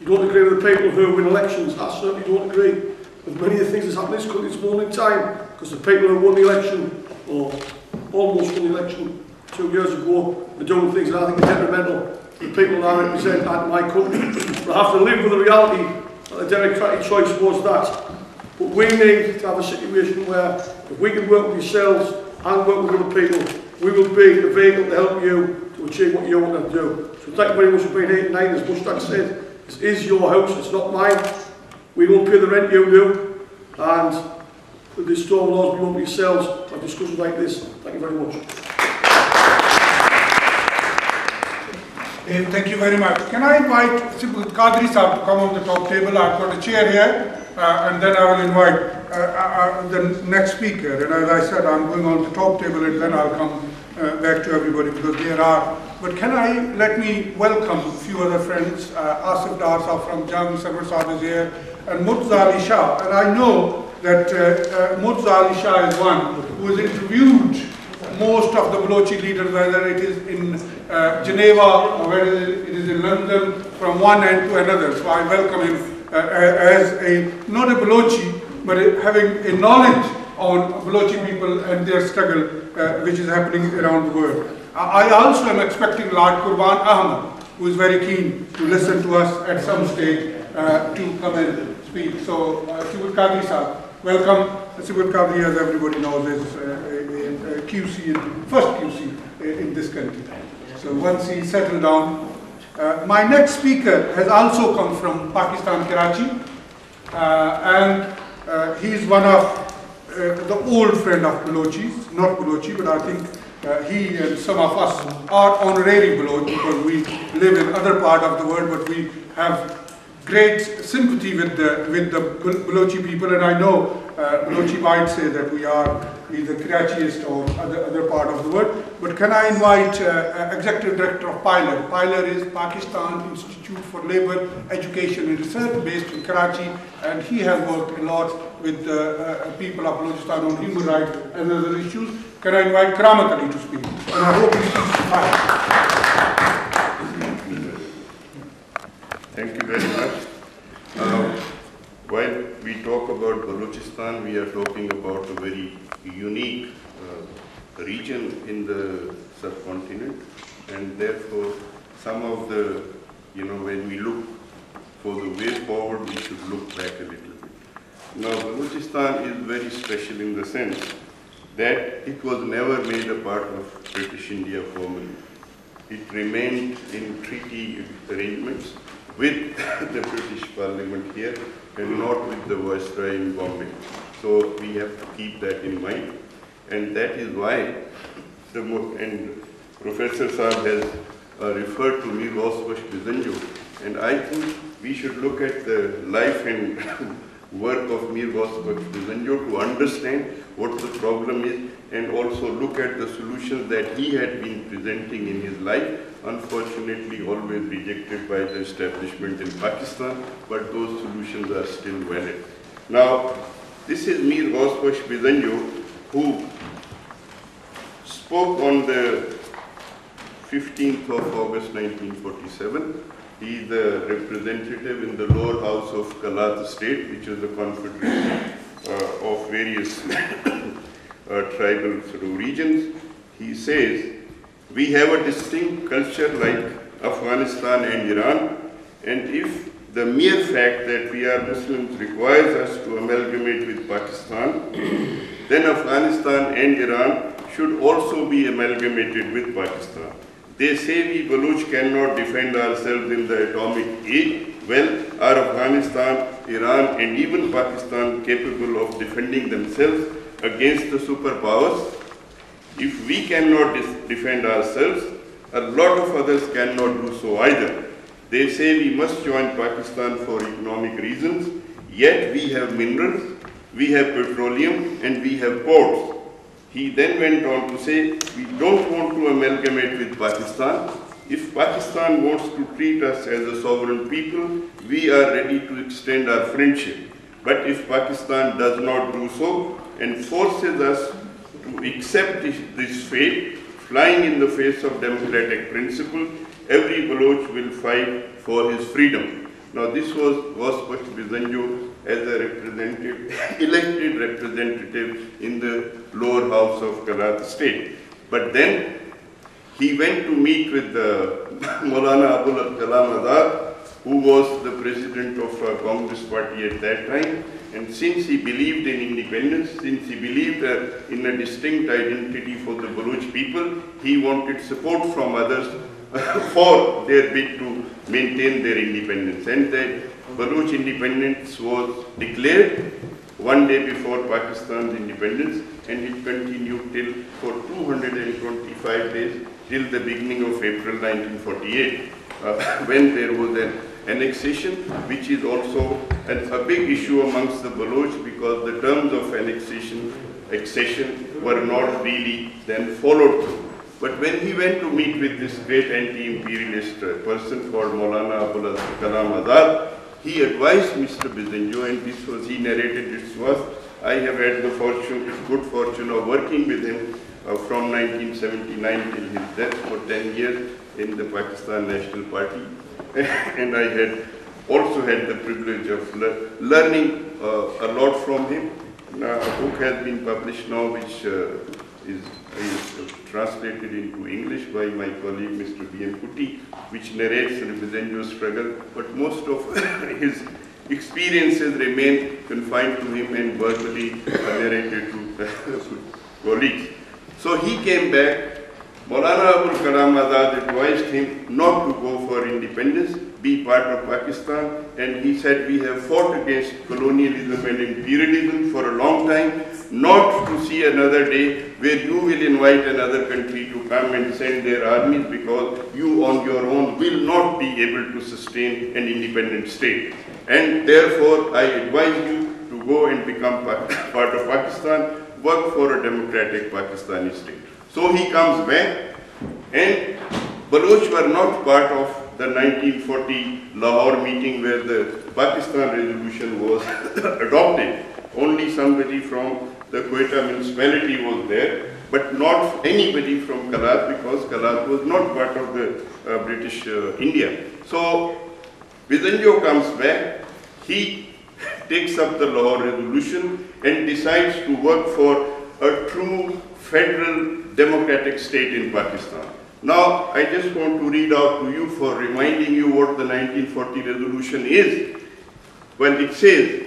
you don't agree with the people who win elections. I certainly don't agree with many of the things that's happening in this country at this moment in time, because the people who won the election, or almost won the election 2 years ago, are doing things that I think are detrimental to the people that I represent and my country. But I have to live with the reality that the democratic choice was that. But we need to have a situation where if we can work with yourselves and work with other people, we will be a vehicle to help you to achieve what you want to do. So thank you very much for being here tonight. As Mushtaq said, this is your house, it's not mine. We won't pay the rent you do, and with the storm laws we won't be yourselves have discussions like this. Thank you very much. Thank you very much. Can I invite Sibul Qadri Sahab to come on the top table? I've got a chair here, and then I will invite the next speaker. And as I said, I'm going on the top table, and then I'll come back to everybody, because there are. But let me welcome a few other friends. Asif Dar Sahab from Jam, Sabar Sahab is here, and Murtaza Ali Shah. And I know that Murtaza Ali Shah is one who has interviewed most of the Balochi leaders, whether it is in Geneva or whether it is in London, from one end to another. So I welcome him as not a Balochi, but having a knowledge on Balochi people and their struggle, which is happening around the world. I also am expecting Lord Qurban Ahmad, who is very keen to listen to us at some stage, to come and speak. So, Sibul Qadri Sahab, welcome. Sibul Qadri, as everybody knows, is a QC, first QC in this country. So once he settled down, my next speaker has also come from Pakistan, Karachi, and he is one of the old friend of Balochis, not Balochi, but I think he and some of us are honorary Baloch, because we live in other part of the world, but we have great sympathy with the Balochi people, and I know Balochi might say that we are either Karachiist or other part of the world. But can I invite Executive Director of PILER? PILER is Pakistan Institute for Labour, Education and Research, based in Karachi, and he has worked a lot with the people of Balochistan on human rights and other issues. Can I invite Karamat Ali to speak? And I hope he speaks to Thank you very much. While we talk about Balochistan, we are talking about a very unique region in the subcontinent, and therefore some of the, when we look for the way forward, we should look back a little bit. Now, Balochistan is very special in the sense that it was never made a part of British India formally. It remained in treaty arrangements with the British Parliament here and not with the Viceroy in Bombay. So we have to keep that in mind, and that is why and Professor Saab has referred to Mir Ghaus Baksh Bizanjo, and I think we should look at the life and work of Mir Ghaus Baksh Bizanjo to understand what the problem is, and also look at the solutions that he had been presenting in his life, unfortunately always rejected by the establishment in Pakistan, but those solutions are still valid. Now, this is Mir Ghaus Baksh Bizanjo, who spoke on the 15th of August 1947. He is the representative in the lower house of Kalat state, which is a confederation of various tribal sort of regions. He says, we have a distinct culture like Afghanistan and Iran, and if the mere fact that we are Muslims requires us to amalgamate with Pakistan, then Afghanistan and Iran should also be amalgamated with Pakistan. They say we Baluch cannot defend ourselves in the atomic age. Well, are Afghanistan, Iran and even Pakistan capable of defending themselves against the superpowers? If we cannot defend ourselves, a lot of others cannot do so either. They say we must join Pakistan for economic reasons, yet we have minerals, we have petroleum and we have ports. He then went on to say, we don't want to amalgamate with Pakistan. If Pakistan wants to treat us as a sovereign people, we are ready to extend our friendship. But if Pakistan does not do so and forces us to accept this fate, flying in the face of democratic principle, every Baloch will fight for his freedom. Now this was Gospash Bizanjo as a representative, elected representative in the lower house of Kalat state. But then he went to meet with Maulana Abul Kalam Azad, who was the president of Congress party at that time. And since he believed in independence, since he believed in a distinct identity for the Baloch people, he wanted support from others for their bid to maintain their independence. And that Baloch independence was declared one day before Pakistan's independence, and it continued till for 225 days till the beginning of April 1948, when there was an annexation, which is also a big issue amongst the Baloch, because the terms of accession were not really then followed through. But when he went to meet with this great anti-imperialist person called Maulana Abul Kalam Azad, he advised Mr. Bizanjo, and this was, he narrated this to us. I have had the good fortune of working with him from 1979 till his death for 10 years in the Pakistan National Party. And I had also had the privilege of learning a lot from him. A book has been published now, which is translated into English by my colleague Mr. B.M. Kuti, which narrates the Bizanjo's struggle, but most of his experiences remain confined to him and verbally narrated to colleagues. So he came back. Maulana Abul Kalam Azad advised him not to go for independence, be part of Pakistan, and he said, we have fought against colonialism and imperialism for a long time, not to see another day where you will invite another country to come and send their armies, because you on your own will not be able to sustain an independent state. And therefore, I advise you to go and become part of Pakistan, work for a democratic Pakistani state. So he comes back, and Baloch were not part of the 1940 Lahore meeting where the Pakistan resolution was adopted. Only somebody from the Quetta municipality was there, but not anybody from Kalat, because Kalat was not part of the British India. So Bizanjo comes back, he takes up the Lahore resolution and decides to work for a true federal democratic state in Pakistan. Now, I just want to read out to you for reminding you what the 1940 resolution is. Well, it says,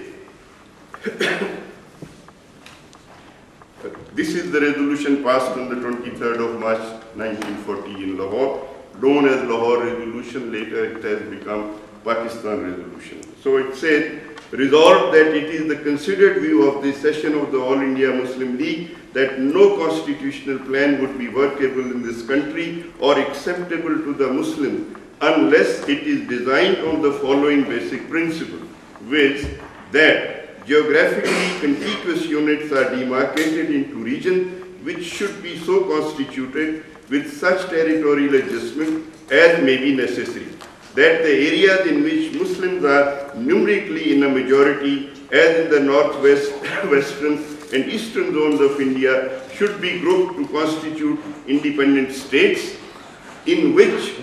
this is the resolution passed on the 23rd of March 1940 in Lahore, known as Lahore Resolution. Later it has become Pakistan Resolution. So it said, resolved that it is the considered view of the session of the All India Muslim League that no constitutional plan would be workable in this country or acceptable to the Muslims unless it is designed on the following basic principle, which that geographically contiguous units are demarcated into regions which should be so constituted with such territorial adjustment as may be necessary, that the areas in which Muslims are numerically in a majority as in the northwest, western and eastern zones of India, should be grouped to constitute independent states in which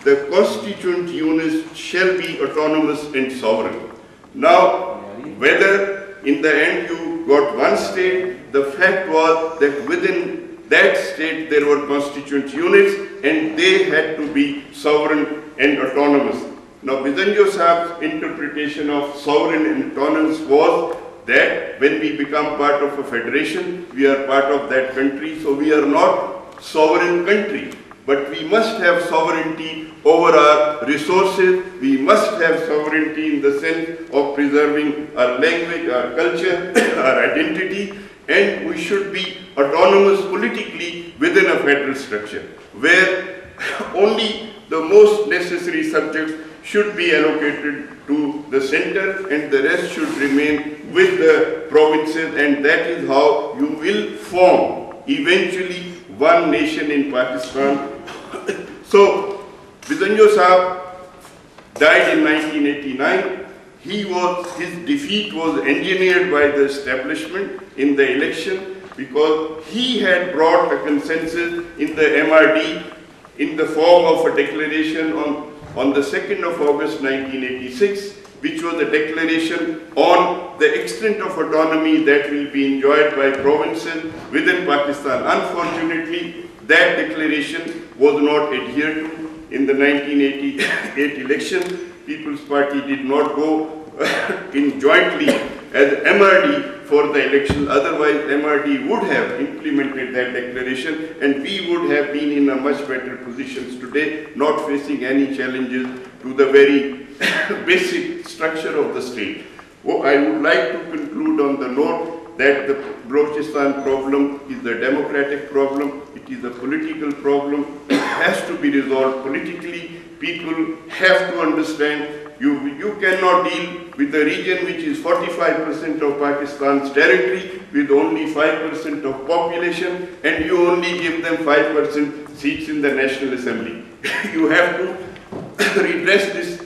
the constituent units shall be autonomous and sovereign. Now, whether in the end you got one state, the fact was that within that state there were constituent units and they had to be sovereign and autonomous. Now, Bijanjo Sahab's interpretation of sovereign and autonomous was that when we become part of a federation, we are part of that country, so we are not sovereign country. But we must have sovereignty over our resources, we must have sovereignty in the sense of preserving our language, our culture, our identity, and we should be autonomous politically within a federal structure, where only the most necessary subjects should be allocated to the center and the rest should remain with the provinces, and that is how you will form eventually one nation in Pakistan. So, Bijanjo Sahab died in 1989. His defeat was engineered by the establishment in the election because he had brought a consensus in the MRD in the form of a declaration on the 2nd of August 1986, which was a declaration on the extent of autonomy that will be enjoyed by provinces within Pakistan. Unfortunately, that declaration was not adhered to in the 1988 election. People's Party did not go in jointly as MRD for the election. Otherwise, MRD would have implemented that declaration and we would have been in a much better position today, not facing any challenges to the very basic structure of the state. Well, I would like to conclude on the note that the Balochistan problem is a democratic problem, it is a political problem, it has to be resolved politically. People have to understand you cannot deal with the region which is 45% of Pakistan's territory with only 5% of population and you only give them 5% seats in the National Assembly. You have to redress this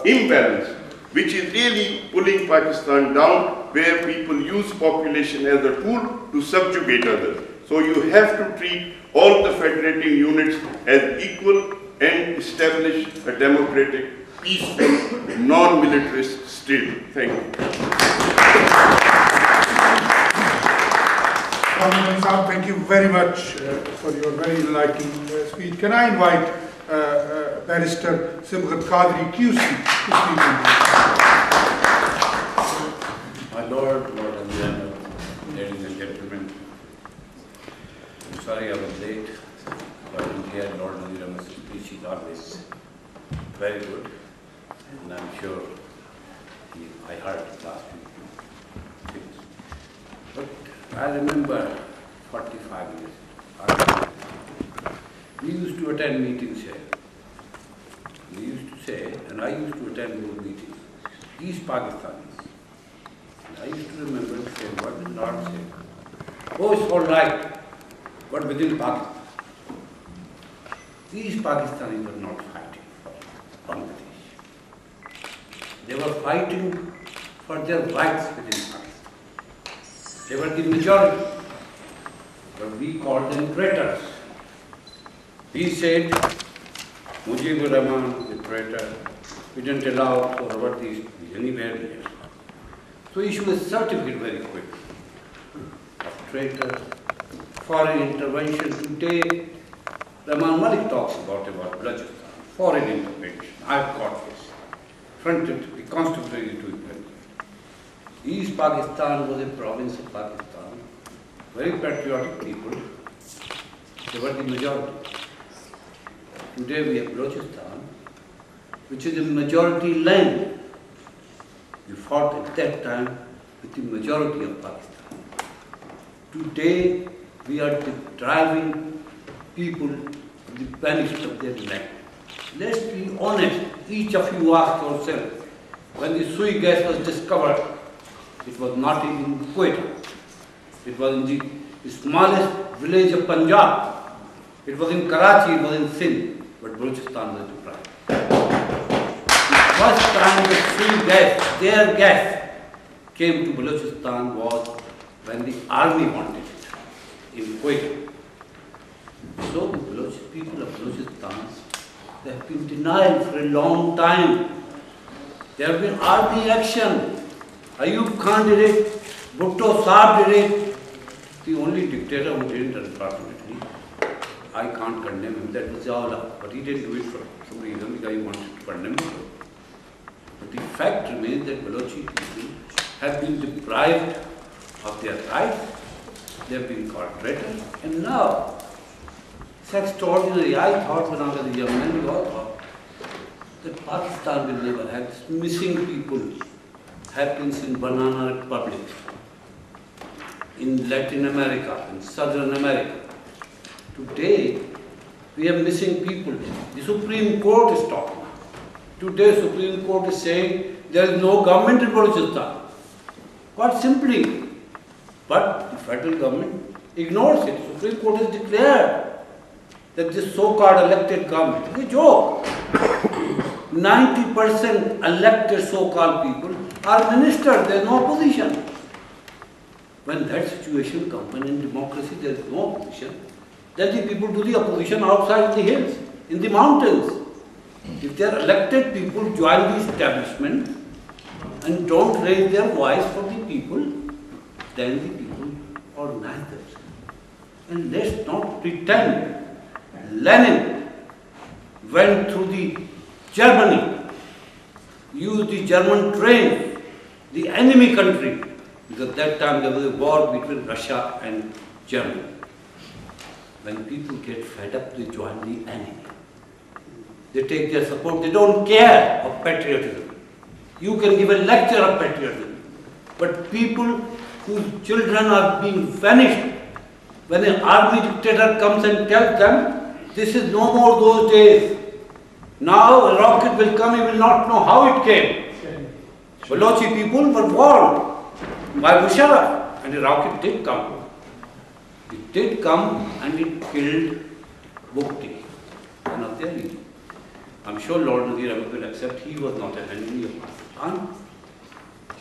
imbalance which is really pulling Pakistan down, where people use population as a tool to subjugate others. So you have to treat all the federating units as equal and establish a democratic, peaceful, non-militarist state. Thank you. Thank you very much for your very enlightening speech. Can I invite Barrister Sibghat Qadri QC to speak on this? My Lord, Lord and General, ladies and gentlemen, I'm sorry I was late, but in here Lord Nazir speech is always very good, and I'm sure I heard last week things. But I remember 45 years ago, we used to attend meetings here. We used to say, and I used to attend those meetings, East Pakistanis. And I used to remember saying, what did Lord say? Oh, it's all right, but within Pakistan. These Pakistanis were not fighting for Bangladesh. They were fighting for their rights within Pakistan. They were the majority, but we called them traitors. We said, Mujibur Rahman, the traitor, we didn't allow Sohrawardi to be anywhere near. So issue a certificate very quick of traitor, foreign intervention. Today, Rahman Malik talks about Balochistan, foreign intervention. I've got this. Fronted the Constitution to it. East Pakistan was a province of Pakistan, very patriotic people. They were the majority. Today we have Balochistan, which is a majority land. We fought at that time with the majority of Pakistan. Today we are driving people to the benefit of their land. Let's be honest, each of you ask yourself, when the Sui gas was discovered, it was not in Quetta. It was in the smallest village of Punjab. It was in Karachi, it was in Sindh. But Balochistan was deprived. The first time the Sui gas, their gas, came to Balochistan was when the army wanted it in Quetta. So the people of Balochistan, they have been denied for a long time. There have been army action. Ayub Khan did it, Bhutto Saab did it. The only dictator who didn't, unfortunately, I can't condemn him, that was Jawala. But he didn't do it for some reason because he wanted to condemn it. But the fact remains that Balochi people have been deprived of their rights, they have been called traitors, and now it's extraordinary. I thought when I was a young man, we all thought that Pakistan will never have this missing people happens in Banana Republic, in Latin America, in Southern America. Today, we have missing people. The Supreme Court is talking. Today, Supreme Court is saying there is no government in Balochistan. Quite simply. But the federal government ignores it. Supreme Court has declared that this so-called elected government is a joke. 90% elected so-called people are ministers, there is no opposition. When that situation comes, when in democracy there is no opposition, then the people do the opposition outside the hills, in the mountains. If they are elected people join the establishment and don't raise their voice for the people, then the people organize themselves. And let's not pretend Lenin went through the Germany, used the German train, the enemy country, because at that time there was a war between Russia and Germany. When people get fed up, they join the enemy. They take their support, they don't care of patriotism. You can give a lecture of patriotism, but people whose children are being vanished, when an army dictator comes and tells them, this is no more those days. Now a rocket will come, you will not know how it came. Balochi people were warned by Musharraf, and a rocket did come. It did come and it killed Bukti, one of their leaders. I'm sure Lord Nadir Ahmed will accept he was not an enemy of Pakistan.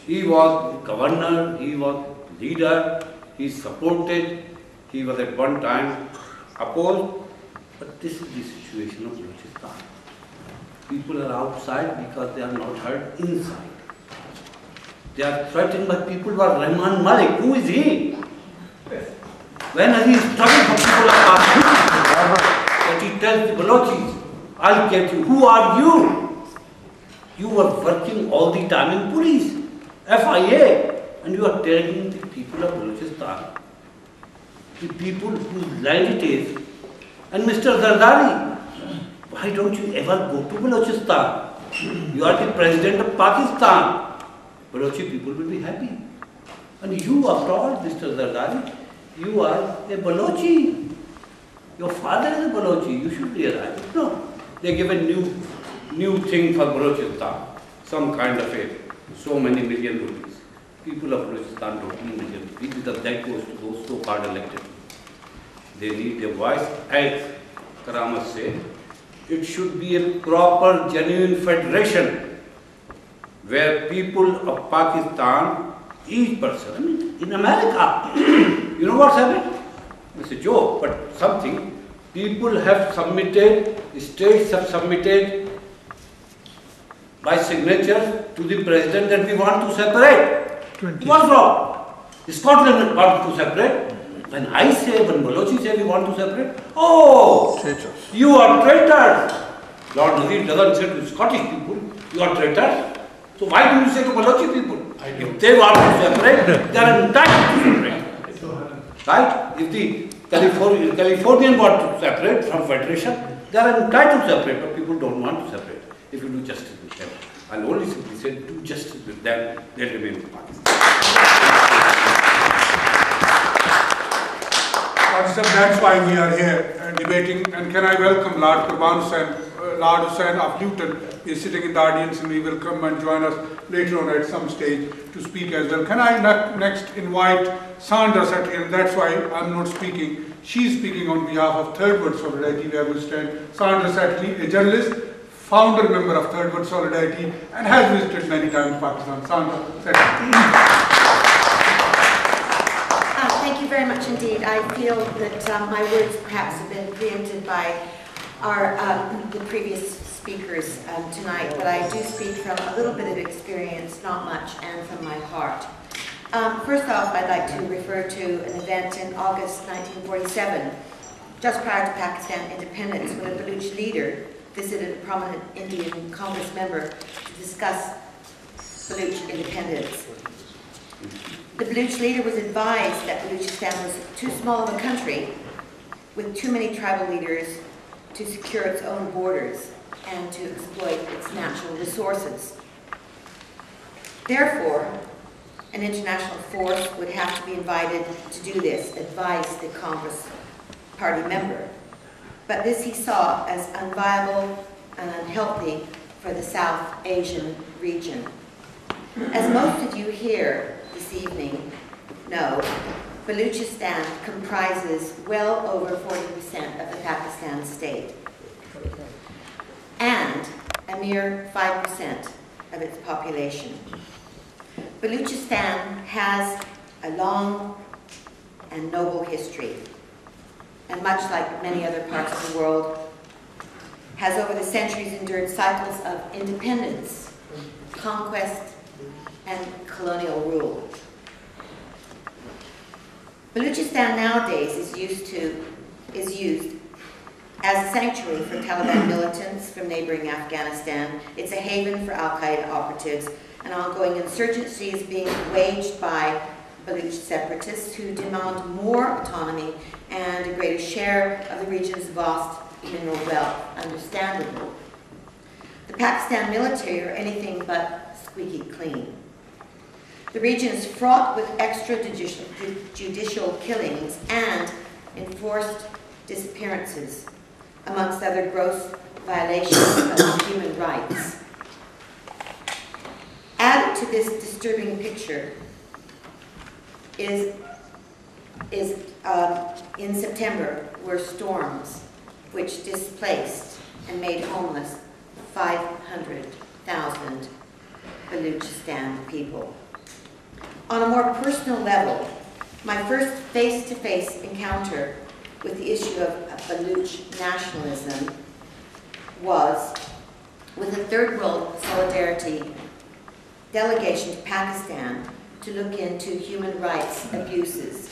He was governor, he was leader, he supported, he was at one time opposed. But this is the situation of Balochistan. People are outside because they are not heard inside. They are threatened by people who are Rahman Malik. Who is he? When has he struggled for people of Pakistan? That he tells the Balochis, I'll get you. Who are you? You were working all the time in police, FIA, and you are telling the people of Balochistan, the people whose land it is. And Mr. Zardari, why don't you ever go to Balochistan? You are the president of Pakistan. Balochi people will be happy. And you, after all, Mr. Zardari, you are a Balochi. Your father is a Balochi. You should realize it. No. They give a new thing for Balochistan. Some kind of a so many million rupees. People of Balochistan don't need million rupees because that goes to those so-called elected people. They need a voice. As Karamat said, it should be a proper, genuine federation where people of Pakistan, each person, I mean, in America, you know what's happened? It's a joke, but something. People have submitted, states have submitted by signature to the president that we want to separate. What's wrong? Scotland wants to separate. When I say, when Balochi say we want to separate, oh, traitors. You are traitors. Lord Nadir doesn't say to Scottish people, you are traitors. So why do you say to Balochi people? If they want to separate, they are entitled to separate. Right? If the Californian want to separate from federation, they are entitled to separate, but people don't want to separate. If you do justice with them, I'll only simply say, do justice with them, they'll remain in Pakistan. That's why we are here debating, and can I welcome Lord Qurban Hussain. Lord Hussain of Luton is sitting in the audience and he will come and join us later on at some stage to speak as well. Can I next invite Sandra Sethi, and that's why I'm not speaking. She's speaking on behalf of Third World Solidarity, where we stand. Sandra Sethi, a journalist, founder member of Third World Solidarity, and has visited many times Pakistan. Sandra Sethi. very much indeed. I feel that my words perhaps have been preempted by the previous speakers tonight, but I do speak from a little bit of experience, not much, and from my heart. First off, I'd like to refer to an event in August 1947, just prior to Pakistan independence, when a Baluch leader visited a prominent Indian Congress member to discuss Baluch independence. The Baluch leader was advised that Baluchistan was too small of a country with too many tribal leaders to secure its own borders and to exploit its natural resources. Therefore, an international force would have to be invited to do this, advised the Congress Party member. But this he saw as unviable and unhealthy for the South Asian region. As most of you here this evening know, Baluchistan comprises well over 40% of the Pakistan state, and a mere 5% of its population. Baluchistan has a long and noble history, and much like many other parts of the world, has over the centuries endured cycles of independence, conquest, and colonial rule. Baluchistan nowadays is used as a sanctuary for Taliban militants from neighboring Afghanistan. It's a haven for Al-Qaeda operatives. An ongoing insurgency is being waged by Baluch separatists who demand more autonomy and a greater share of the region's vast mineral wealth, understandably. The Pakistan military are anything but squeaky clean. The region is fraught with extrajudicial killings and enforced disappearances, amongst other gross violations of human rights. Added to this disturbing picture is in September were storms which displaced and made homeless 500,000 Baluchistan people. On a more personal level, my first face-to-face encounter with the issue of Baluch nationalism was with the Third World Solidarity delegation to Pakistan to look into human rights abuses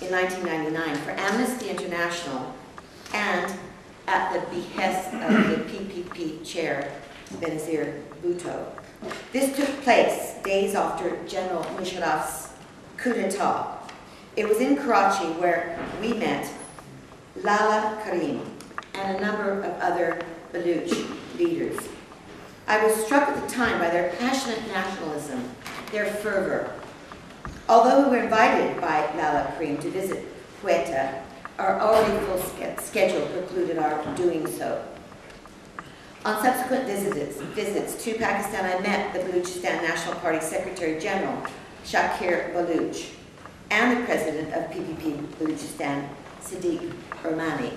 in 1999 for Amnesty International and at the behest of the PPP chair, Benazir Bhutto. This took place days after General Musharraf's coup d'etat. It was in Karachi where we met Lala Karim and a number of other Baluch leaders. I was struck at the time by their passionate nationalism, their fervor. Although we were invited by Lala Karim to visit Quetta, our already full schedule precluded our doing so. On subsequent visits to Pakistan, I met the Baluchistan National Party Secretary General, Shakir Baluch, and the president of PPP Baluchistan, Sadiq Urmani.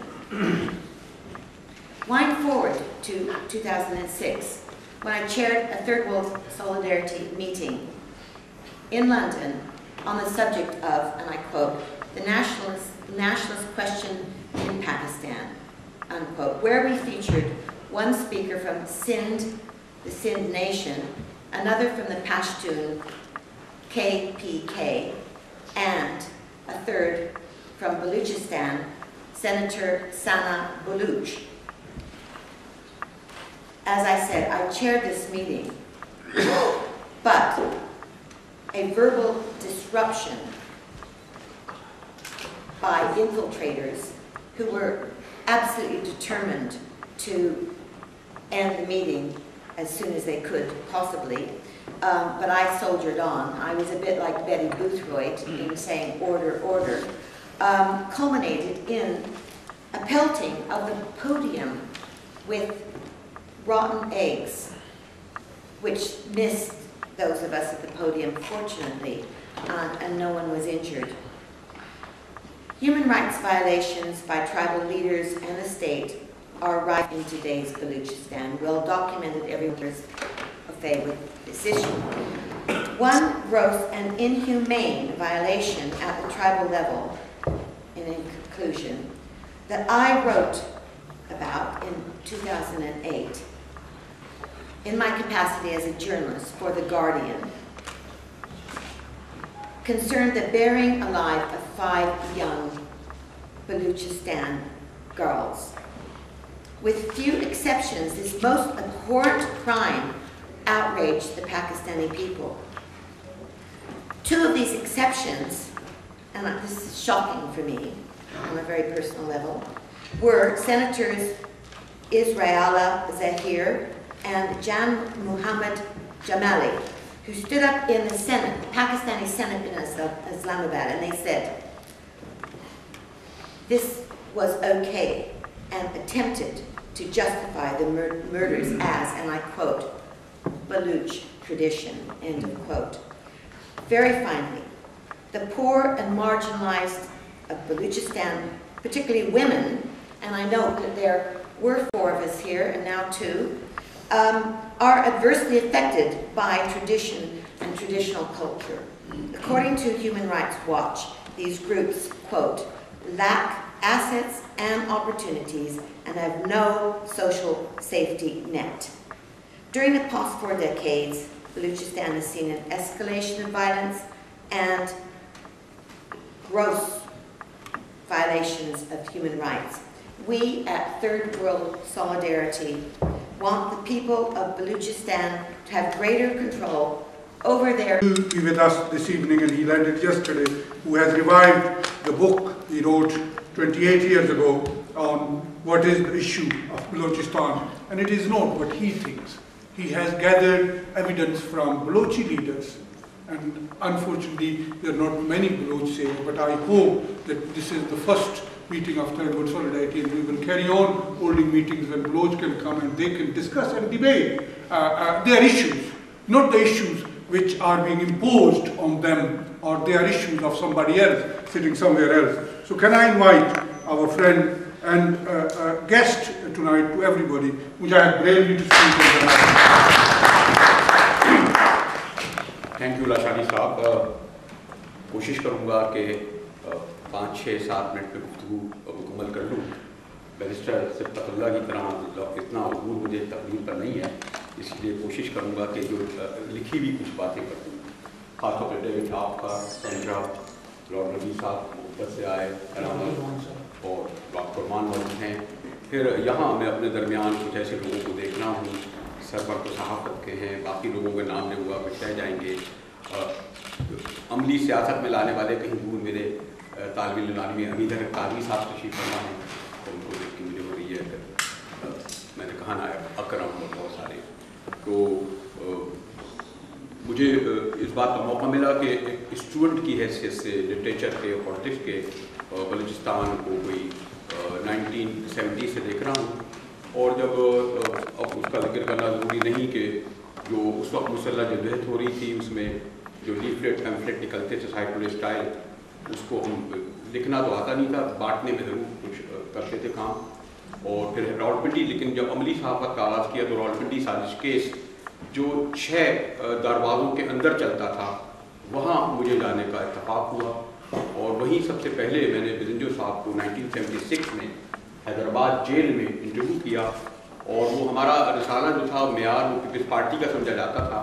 Wind forward to 2006, when I chaired a Third World Solidarity meeting in London on the subject of, and I quote, the nationalist question in Pakistan, unquote, where we featured one speaker from Sindh, the Sindh nation, another from the Pashtun KPK, and a third from Baluchistan, Senator Sana Baluch. As I said, I chaired this meeting, but a verbal disruption by infiltrators who were absolutely determined to end the meeting as soon as they could, possibly. But I soldiered on. I was a bit like Betty Boothroyd in saying order, order, culminated in a pelting of the podium with rotten eggs, which missed those of us at the podium, fortunately, and no one was injured. Human rights violations by tribal leaders and the state are rife in today's Baluchistan, well documented everywhere au fait with this issue. One gross and inhumane violation at the tribal level, in conclusion, that I wrote about in 2008 in my capacity as a journalist for The Guardian, concerned the burying alive of 5 young Baluchistan girls. With few exceptions, this most abhorrent crime outraged the Pakistani people. 2 of these exceptions, and this is shocking for me on a very personal level, were Senators Israela Zahir and Jan Muhammad Jamali, who stood up in the Senate, the Pakistani Senate in Islamabad, and they said this was okay and attempted to justify the murders as, and I quote, Baluch tradition, end of quote. Very finally, the poor and marginalized of Baluchistan, particularly women, and I know that there were 4 of us here and now 2, are adversely affected by tradition and traditional culture. According to Human Rights Watch, these groups, quote, lack assets and opportunities and have no social safety net. During the past 4 decades, Baluchistan has seen an escalation of violence and gross violations of human rights. We at Third World Solidarity want the people of Baluchistan to have greater control over their... He will be with us this evening, and he landed yesterday, who has revived the book he wrote 28 years ago on what is the issue of Balochistan, and it is not what he thinks. He has gathered evidence from Balochi leaders, and unfortunately there are not many Baloch saying, but I hope that this is the first meeting of Third World Solidarity, and we will carry on holding meetings when Baloch can come and they can discuss and debate their issues, not the issues which are being imposed on them or their issues of somebody else sitting somewhere else. So can I invite our friend and guest tonight to everybody, Mujahid Brelvi, to speak on the matter. Thank you, Lashani Saab. कोशिश करूँगा कि 5, 6, 7 minute में गुफ्तगू मुकम्मल कर लूँ। Barrister सिफ़तुल्लाह की तरह इतना अबूर मुझे तकरीर पर नहीं है, इसलिए कोशिश करूँगा कि जो लिखी हुई कुछ बातें कर दूँ। खासतौर पर डेविड आपका, सेंड्रा, लॉर्ड रवि साहब ऊपर से आए, और डॉक्टर मान मौजूद हैं। फिर यहाँ मैं अपने दरमियान कुछ ऐसे लोगों को देखना हूँ, सरवर तो सहाफ़त के हैं, बाकी लोगों के नाम ले हुआ कुछ रह जाएंगे। अमली सियासत में लाने वाले कहीं दूर मेरे तालिब इल्म में अभी तक काजी साहब तशरीफ़ फरमा हैं, तो उनको देख के मुझे हो रही है, मैंने कहा ना अकरम और बहुत सारे, तो मुझे इस बात का मौका मिला कि एक स्टूडेंट की हैसियत से लिटरेचर के पॉलिटिक्स के बलूचिस्तान को कोई 1970 से देख रहा हूँ, और जब अब उसका जिक्र करना ज़रूरी नहीं कि जो उस वक्त मुसल्लह जदोजहद हो रही थी, उसमें जो लीफलेट पैम्फलेट निकलते थे साइकिल स्टाइल, उसको हम लिखना तो आता नहीं था, बांटने में ज़रूर कुछ करते थे काम। और फिर रावलपिंडी, लेकिन जब अमली सहाफ़त का आगाज़ किया तो रावलपिंडी साजिश केस जो 6 दरवाज़ों के अंदर चलता था, वहाँ मुझे जाने का इत्तेफाक हुआ, और वहीं सबसे पहले मैंने बिजंजो साहब को 1976 में हैदराबाद जेल में इंटरव्यू किया, और वो हमारा रिसाला जो था मेयार वो पीपल्स पार्टी का समझा जाता था,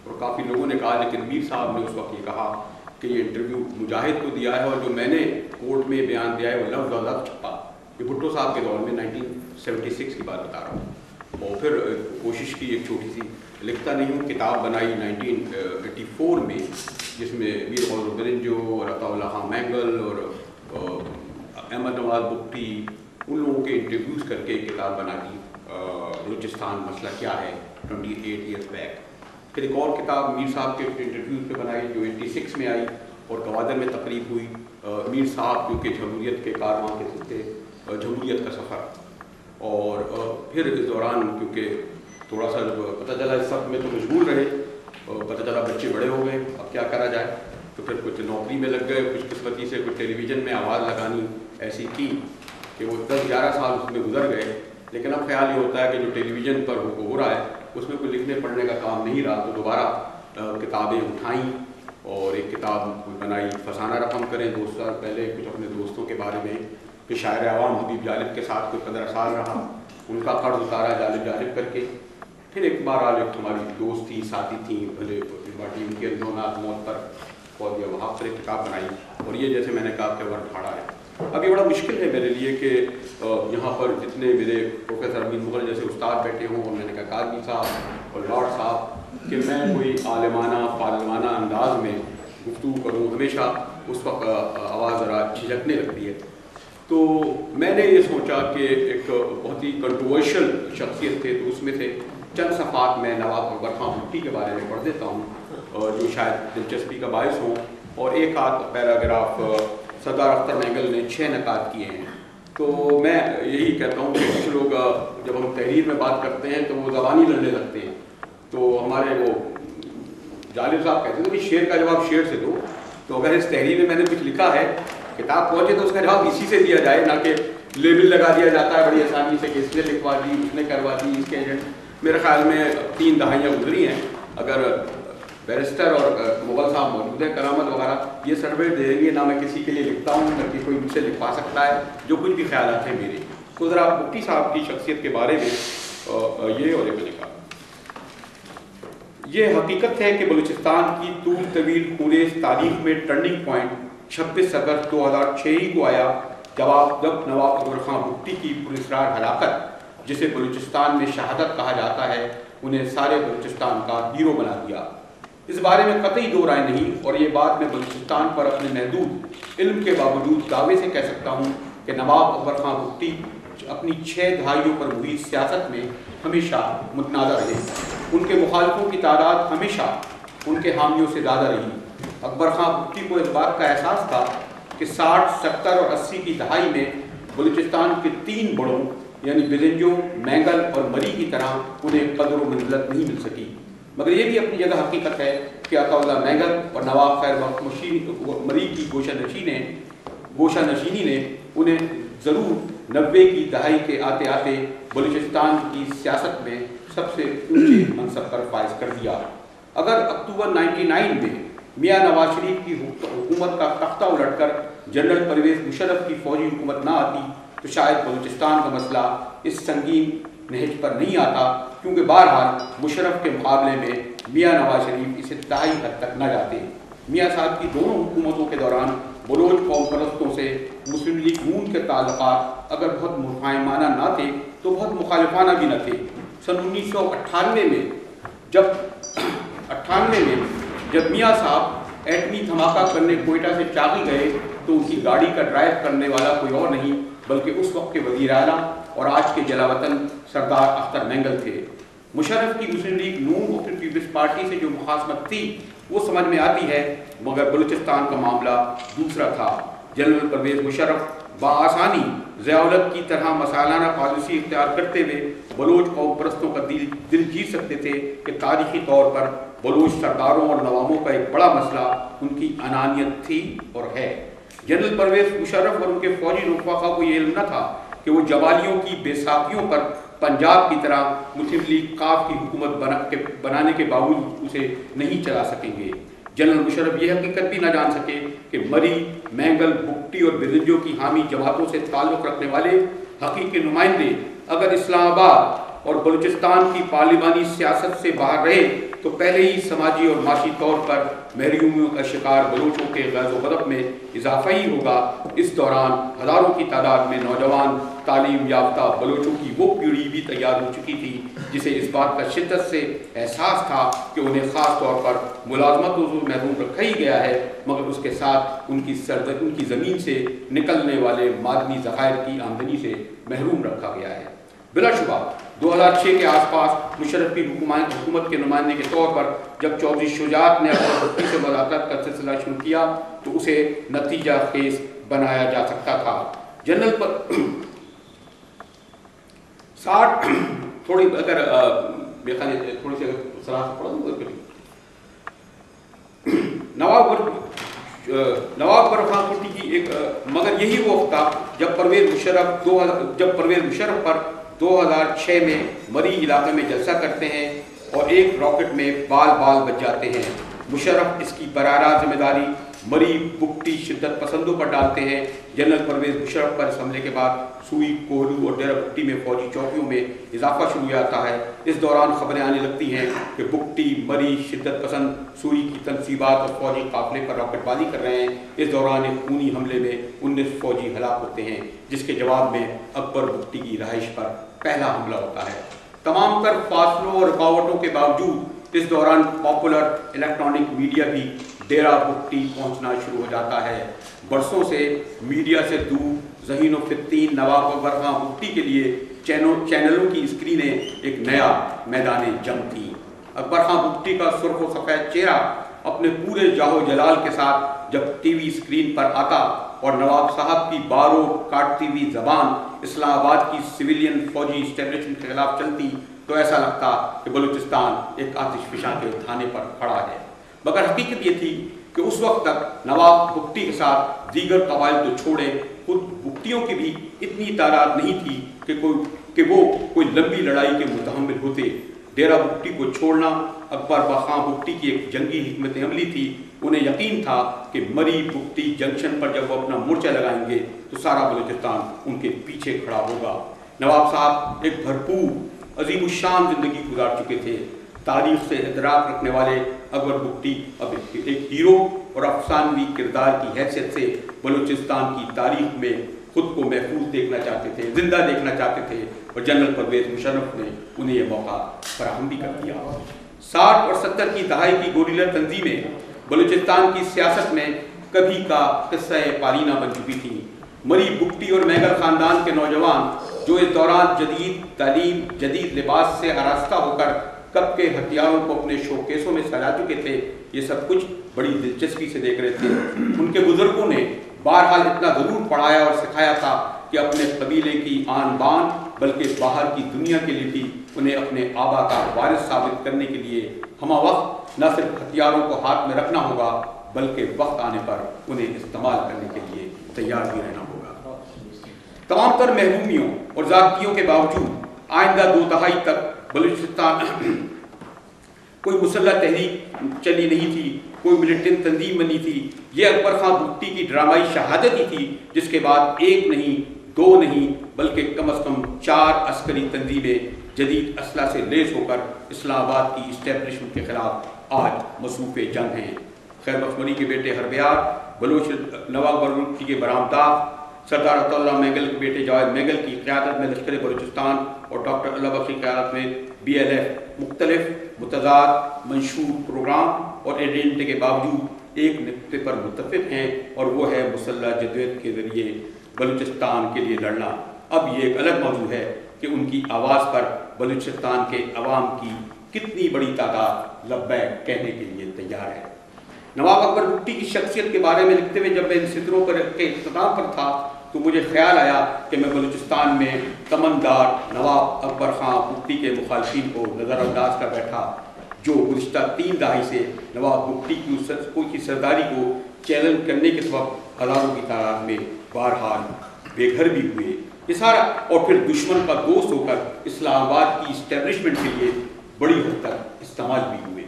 और काफ़ी लोगों ने कहा, लेकिन मीर साहब ने उस वक्त ये कहा कि ये इंटरव्यू मुजाहिद को दिया है, और जो मैंने कोर्ट में बयान दिया है वो लफ्ज़ लफ्ज़ छपा। ये भुट्टो साहब के दौर में 1976 की बात बता रहा हूँ। और फिर कोशिश की एक छोटी सी, लिखता नहीं हूँ, किताब बनाई 1984 में, जिसमें मीर गौहर बिरंजो और अताउल्लाह खां मैंगल और अहमद नवाज बुख्ती, उन लोगों के इंटरव्यूज़ करके एक किताब बना दी, बलूचिस्तान मसला क्या है, 28 ईयर्स बैक। फिर एक और किताब मीर साहब के इंटरव्यूज़ पे बनाई जो 86 में आई, और गवादर में तकरीब हुई, मीर साहब क्योंकि जमहूरियत के कारवां के थे, जमहूरियत का सफ़र। और फिर इस दौरान क्योंकि थोड़ा सा जब पता चला इस सब में तो मशगूल रहे, पता चला बच्चे बड़े हो गए, अब क्या करा जाए, तो फिर कुछ नौकरी में लग गए, कुछ किस्मती से कुछ टेलीविज़न में आवाज़ लगानी ऐसी की कि वो 10-11 साल उसमें गुजर गए। लेकिन अब ख्याल ये होता है कि जो टेलीविज़न पर हो रहा है उसमें कोई लिखने पढ़ने का काम नहीं रहा, तो दोबारा کتابیں اٹھائیں اور ایک کتاب بنائی فسانہ رقم کریں 2 سال پہلے کچھ اپنے دوستوں کے بارے میں کہ شاعر عوام حبیب جالب کے ساتھ کوئی 15 سال رہا، ان کا قرض اتارا جالب کر کے. پھر ایک بار ایک ہماری دوست تھی ساتھی تھیں بھلے باٹی ان کے اندونات موت پر اور یہ وہاں پر ایک کتاب بنائی. اور یہ جیسے میں نے کہا کہ ورڈ پھاڑا ہے. اب یہ بڑا مشکل ہے میرے لیے کہ یہاں پر جتنے میرے پروفیسر امین مغل جیسے استاد بیٹھے ہوں اور میں نے کہا کاظمی صاحب اور لارڈ صاحب کہ میں کوئی عالمانہ پارلمانہ انداز میں گفتگو کروں. ہمیشہ اس وقت آواز ذرا جھجکنے لگتی ہے. تو میں نے یہ سوچا کہ ایک بہت ہی کنٹروورشل شخصیت تھے، تو اس میں سے چند صفحات میں نواب اکبر خان بھٹی کے بارے میں پڑھ دیتا ہوں جو شاید دلچسپی کا باعث ہوں، اور ایک آدھ پیراگراف سردار اختر مینگل نے 6 نکات کیے ہیں. تو میں یہی کہتا ہوں کہ کچھ لوگ جب ہم تحریر میں بات کرتے ہیں تو وہ زبانی لڑنے لگتے ہیں. تو ہمارے وہ جالب صاحب کہتے ہیں کہ شعر کا جواب شعر سے دو. تو اگر اس تحریر میں میں نے کچھ لکھا ہے کتاب پہنچے تو اس کا جواب اسی سے دیا جائے، نہ کہ لیبل لگا دیا جاتا ہے بڑی آسانی سے کہ اس نے لکھوا دی اس نے کروا دی اس کے ایجنٹ. میرے خیال میں 3 دہائیاں گزری ہیں. اگر بیرسٹر اور مغل صاحب موجود ہیں کرامت وغیرہ یہ سروے دیں گے، نہ میں کسی کے لیے لکھتا ہوں نہ کہ کوئی مجھ سے لکھوا سکتا ہے جو کچھ بھی خیالات ہیں میرے. تو ذرا بھٹی صاحب کی شخصیت کے بارے میں یہ اور ایک لکھا. یہ حقیقت ہے کہ بلوچستان کی طول طویل خونریز تاریخ میں ٹرننگ پوائنٹ 26 اگست 2006 ہی کو آیا جب نواب اکبر خان بھٹی کی پراسرار ہلاکت جسے بلوچستان میں شہادت کہا جاتا ہے انہیں سارے بلوچستان کا ہیرو بنا دیا. اس بارے میں قطعی دو رائے نہیں، اور یہ بات میں بلوچستان پر اپنے محدود علم کے باوجود دعوے سے کہہ سکتا ہوں کہ نواب اکبر خان بھٹی اپنی 6 دہائیوں پر محیط سیاست میں ہمیشہ متنازع رہے. ان کے مخالفوں کی تعداد ہمیشہ ان کے حامیوں سے زیادہ رہی. اکبر خان بھٹی کو اس بات کا احساس تھا کہ 60, 70 اور 80 کی دہائی میں بلوچستان کے 3 بڑوں یعنی بزنجو، مینگل اور مری کی طرح انہیں قدر و منزلت نہیں مل سکی. مگر یہ بھی اپنی جگہ حقیقت ہے کہ عطا اللہ مینگل اور نواب خیر بخش مری کی گوشہ نشینی نے انہیں ضرور 90 کی دہائی کے آتے آتے بلوچستان کی سیاست میں سب سے اونچے منصب پر فائز کر دیا. اگر اکتوبر 99 میں میاں نواز شریف کی حکومت کا تختہ الٹ کر جنرل پرویز مشرف کی فوجی حکومت نہ آتی تو شاید بلوچستان کا مسئلہ اس سنگین نہج پر نہیں آتا، کیونکہ بہرحال مشرف کے مقابلے میں میاں نواز شریف اس انتہائی حد تک نہ جاتے. میاں صاحب کی دونوں حکومتوں کے دوران بلوچ قوم پرستوں سے مسلم لیگ نون کے تعلقات اگر بہت مفاہمانہ نہ تھے تو بہت مخالفانہ بھی نہ تھے. سن 1998 میں جب میاں صاحب ایٹمی دھماکہ کرنے کوئٹہ سے چاغی گئے تو ان کی گاڑی کا ڈرائیو کرنے والا کوئی اور نہیں بلکہ اس وقت کے وزیر اعلیٰ اور آج کے جلا وطن سردار اختر مینگل تھے. مشرف کی مسلم لیگ نون اور پیپلز پارٹی سے جو مخاصمت تھی وہ سمجھ میں آتی ہے، مگر بلوچستان کا معاملہ دوسرا تھا. جنرل پرویز مشرف بآسانی ضیاءالحق کی طرح مسالانہ پالیسی اختیار کرتے ہوئے بلوچ قوم پرستوں کا دل جیت سکتے تھے کہ تاریخی طور پر بلوچ سرداروں اور نوابوں کا ایک بڑا مسئلہ ان کی انانیت تھی اور ہے. جنرل پرویز مشرف اور ان کے فوجی رفقا کو یہ علم نہ تھا کہ وہ جوالیوں کی بے ساکیوں پر پنجاب کی طرح مسلم لیگ کاف کی حکومت بنانے کے باوجود اسے نہیں چلا سکیں گے. جنرل مشرف یہ حقیقت بھی نہ جان سکے کہ مری، مینگل، بھٹی اور بزنجو کی حامی جماعتوں سے تعلق رکھنے والے حقیقی نمائندے اگر اسلام آباد اور بلوچستان کی پارلیمانی سیاست سے باہر رہے تو پہلے ہی سماجی اور معاشی طور پر محرومیوں کا شکار بلوچوں کے غیظ و غضب میں اضافہ ہی ہوگا. اس دوران ہزاروں کی تعداد میں نوجوان تعلیم یافتہ بلوچوں کی وہ پیڑھی بھی تیار ہو چکی تھی جسے اس بات کا شدت سے احساس تھا کہ انہیں خاص طور پر ملازمتوں سے محروم رکھا ہی گیا ہے، مگر اس کے ساتھ ان کی زمین سے نکلنے والے معدنی ذخائر کی آمدنی سے محروم رکھا گیا ہے. بلا شبہ 2006 کے آس پاس مشرف کی حکومت کے نمائندے کے طور پر جب چودھری شجاعت نے اکبر بھٹی سے مذاکرات کا سلسلہ شروع کیا تو اسے نتیجہ خیز بنایا جا سکتا تھا. جنرل پر 60 تھوڑی اگر تھوڑی سی صلاح سے پڑھا دوں نواب اکبر خان بھٹی کی ایک مگر یہی وہ وقت تھا جب پرویز مشرف پر 2006 میں مری علاقے میں جلسہ کرتے ہیں اور ایک راکٹ میں بال بال بچ جاتے ہیں۔ مشرف اس کی براہ راست ذمہ داری مری بگٹی شدت پسندوں پر ڈالتے ہیں۔ جنرل پرویز مشرف پر اس حملے کے بعد سوئی، کوہلو اور ڈیرہ بگٹی میں فوجی چوکیوں میں اضافہ شروع ہو جاتا ہے۔ اس دوران خبریں آنے لگتی ہیں کہ بگٹی، مری شدت پسند سوئی کی تنصیبات اور فوجی قافلے پر راکٹ بازی کر رہے ہیں۔ اس دوران ایک خونی حملے میں 19 فوجی ہلاک ہوتے ہیں، جس کے جواب میں اکبر بگٹی کی رہائش پر پہلا حملہ ہوتا ہے۔ تمام تر فاصلوں اور رکاوٹوں کے باوجود اس دوران پاپولر الیکٹرانک میڈیا بھی ڈیرہ بگٹی پہنچنا شروع ہو جاتا ہے۔ برسوں سے میڈیا سے دور ذہین و فتین نواب اکبر خان بگٹی کے لیے چینلوں کی اسکرینیں ایک نیا میدان جنگ تھیں۔ اکبر خان بگٹی کا سرخ و سفید چہرہ اپنے پورے جاہو جلال کے ساتھ جب ٹی وی اسکرین پر آتا اور نواب صاحب کی بارو کاٹتی ہوئی زبان اسلام آباد کی سویلین فوجی اسٹیبلشمنٹ کے خلاف چلتی تو ایسا لگتا کہ بلوچستان ایک آتش فشاں کے تھانے پر کھڑا ہے۔ مگر حقیقت یہ تھی کہ اس وقت تک نواب بگٹی کے ساتھ دیگر قبائل تو چھوڑے، خود بگٹیوں کی بھی اتنی تعداد نہیں تھی کہ وہ کوئی لمبی لڑائی کے متحمل ہوتے۔ ڈیرہ بگٹی کو چھوڑنا اکبر خان بگٹی کی ایک جنگی حکمت عملی تھی۔ انہیں یقین تھا کہ مری بگٹی جنکشن پر جب وہ اپنا مورچہ لگائیں گے تو سارا بلوچستان ان کے پیچھے کھڑا ہوگا۔ نواب صاحب ایک بھرپور عظیم الشان زندگی گزار چکے تھے۔ تاریخ سے ادراک رکھنے والے اکبر بگٹی اب ایک ہیرو اور افسانوی کردار کی حیثیت سے بلوچستان کی تاریخ میں خود کو محفوظ دیکھنا چاہتے تھے، زندہ دیکھنا چاہتے تھے، اور جنرل پرویز مشرف نے انہیں یہ موقع فراہم بھی کر دیا۔ 60 اور 70 کی دہائی کی گوریلا تنظیمیں بلوچستان کی سیاست میں کبھی کا قصہ پارینہ بن چکی تھیں۔ مری بگٹی اور میگل خاندان کے نوجوان جو اس دوران جدید تعلیم، جدید لباس سے آراستہ ہو کر کب کے ہتھیاروں کو اپنے شوکیسوں میں سجا چکے تھے، یہ سب کچھ بڑی دلچسپی سے دیکھ رہے تھے۔ ان کے بزرگوں نے بہرحال اتنا ضرور پڑھایا اور سکھایا تھا کہ اپنے قبیلے کی آن بان بلکہ باہر کی دنیا کے لیے بھی انہیں اپنے آبا کا وارث ثابت کرنے کے لیے ہمہ وقت نہ صرف ہتھیاروں کو ہاتھ میں رکھنا ہوگا بلکہ وقت آنے پر انہیں استعمال کرنے کے لیے تیار بھی رہنا ہوگا۔ تمام تر محرومیوں اور ضابطیوں کے باوجود آئندہ 2 دہائی تک بلوچستان کوئی مسلح تحریک چلی نہیں تھی، کوئی ملیٹنٹ تنظیم بنی تھی۔ یہ اکبر خان بگٹی کی ڈرامائی شہادت ہی تھی جس کے بعد 1 نہیں 2 نہیں بلکہ کم از کم 4 عسکری تنظیمیں جدید اسلحہ سے لیس ہو کر اسلام آباد کی اسٹیبلشمنٹ کے خلاف آج مصروف جنگ ہیں۔ خیر بخش مری کے بیٹے ہربیار، بلوچ نواب بگٹی کے برآمدات، سردار عطا اللہ میگل کے بیٹے جاوید میگل کی قیادت میں لشکر بلوچستان اور ڈاکٹر اللہ بخش کی قیادت میں BLF مختلف متضاد منشور پروگرام اور ایجنڈے کے باوجود ایک نقطے پر متفق ہیں، اور وہ ہے مسلح جدوجہد کے ذریعے بلوچستان کے لیے لڑنا۔ اب یہ ایک الگ موضوع ہے کہ ان کی آواز پر بلوچستان کے عوام کی کتنی بڑی تعداد لبیک کہنے کے لیے تیار ہے۔ نواب اکبر بگٹی کی شخصیت کے بارے میں لکھتے ہوئے جب میں ان صدروں پر کے اختتام پر تھا تو مجھے خیال آیا کہ میں بلوچستان میں تمندار نواب اکبر خان بگٹی کے مخالفین کو نظر انداز کر بیٹھا، جو گزشتہ 3 دہائی سے نواب بگٹی کی سرداری کو چیلنج کرنے کے سبب ہزاروں کی تعداد میں بہرحال بے گھر بھی ہوئے، یہ سارا، اور پھر دشمن کا دوست ہو کر اسلام آباد کی اسٹیبلشمنٹ کے لیے بڑی حد تک استعمال بھی ہوئے۔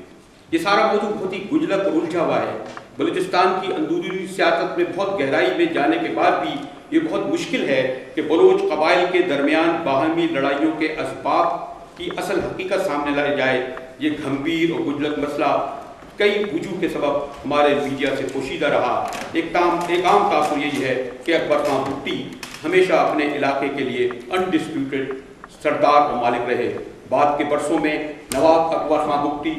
یہ سارا موضوع بہت ہی گنجلک اور الجھا ہوا ہے۔ بلوچستان کی اندرونی سیاست میں بہت گہرائی میں جانے کے بعد بھی یہ بہت مشکل ہے کہ بلوچ قبائل کے درمیان باہمی لڑائیوں کے اسباب کی اصل حقیقت سامنے لائی جائے۔ یہ گھمبیر اور گنجلک مسئلہ کئی وجوہ کے سبب ہمارے میڈیا سے پوشیدہ رہا۔ ایک عام تاثر یہی ہے کہ اکبر خان بگٹی ہمیشہ اپنے علاقے کے لیے انڈسپیوٹڈ سردار و مالک رہے۔ بعد کے برسوں میں نواب اکبر خان بگٹی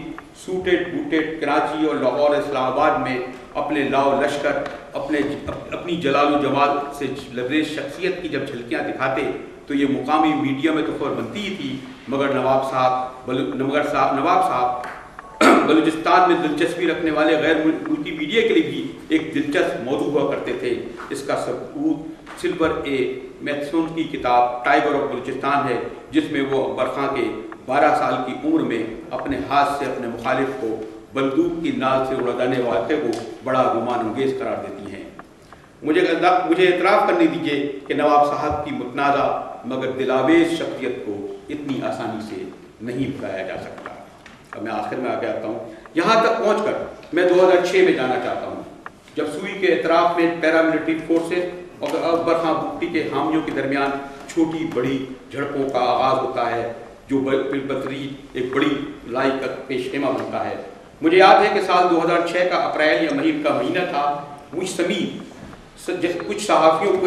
سوٹیڈ بوٹیڈ کراچی اور لاہور اسلام آباد میں اپنے لاؤ لشکر، اپنی جلال و جمال سے لبریز شخصیت کی جب جھلکیاں دکھاتے تو یہ مقامی میڈیا میں تو خبر بنتی ہی تھی، مگر نواب صاحب بلوچستان میں دلچسپی رکھنے والے غیر ملکی میڈیا کے لیے بھی ایک دلچسپ موضوع ہوا کرتے تھے۔ اس کا ثبوت سلور اے میتھسون کی کتاب ٹائیگر آف بلوچستان ہے، جس میں وہ اکبر خان کے 12 سال کی عمر میں اپنے ہاتھ سے اپنے مخالف کو بندوق کی نال سے اڑا جانے واقعے کو بڑا گمان انگیز قرار دیتی ہیں۔ مجھے اعتراف کرنے دیجیے کہ نواب صاحب کی متنازع مگر دلاویز شخصیت کو اتنی آسانی سے نہیں بھلایا جا سکتا۔ अब मैं आखिर में आगे आता हूँ। यहाँ तक पहुँचकर मैं 2006 में जाना चाहता हूँ, जब सूई के एतराफ़ में पैरामिलिट्री फोर्सेस और अकबर खां बुगटी के हामियों के दरमियान छोटी बड़ी झड़पों का आगाज़ होता है, जो बिलबतरीज एक बड़ी लड़ाई का पेशेमा बनता है। मुझे याद है कि साल 2006 का अप्रैल या मई का महीना था। मुझ समीप कुछ सहाफ़ियों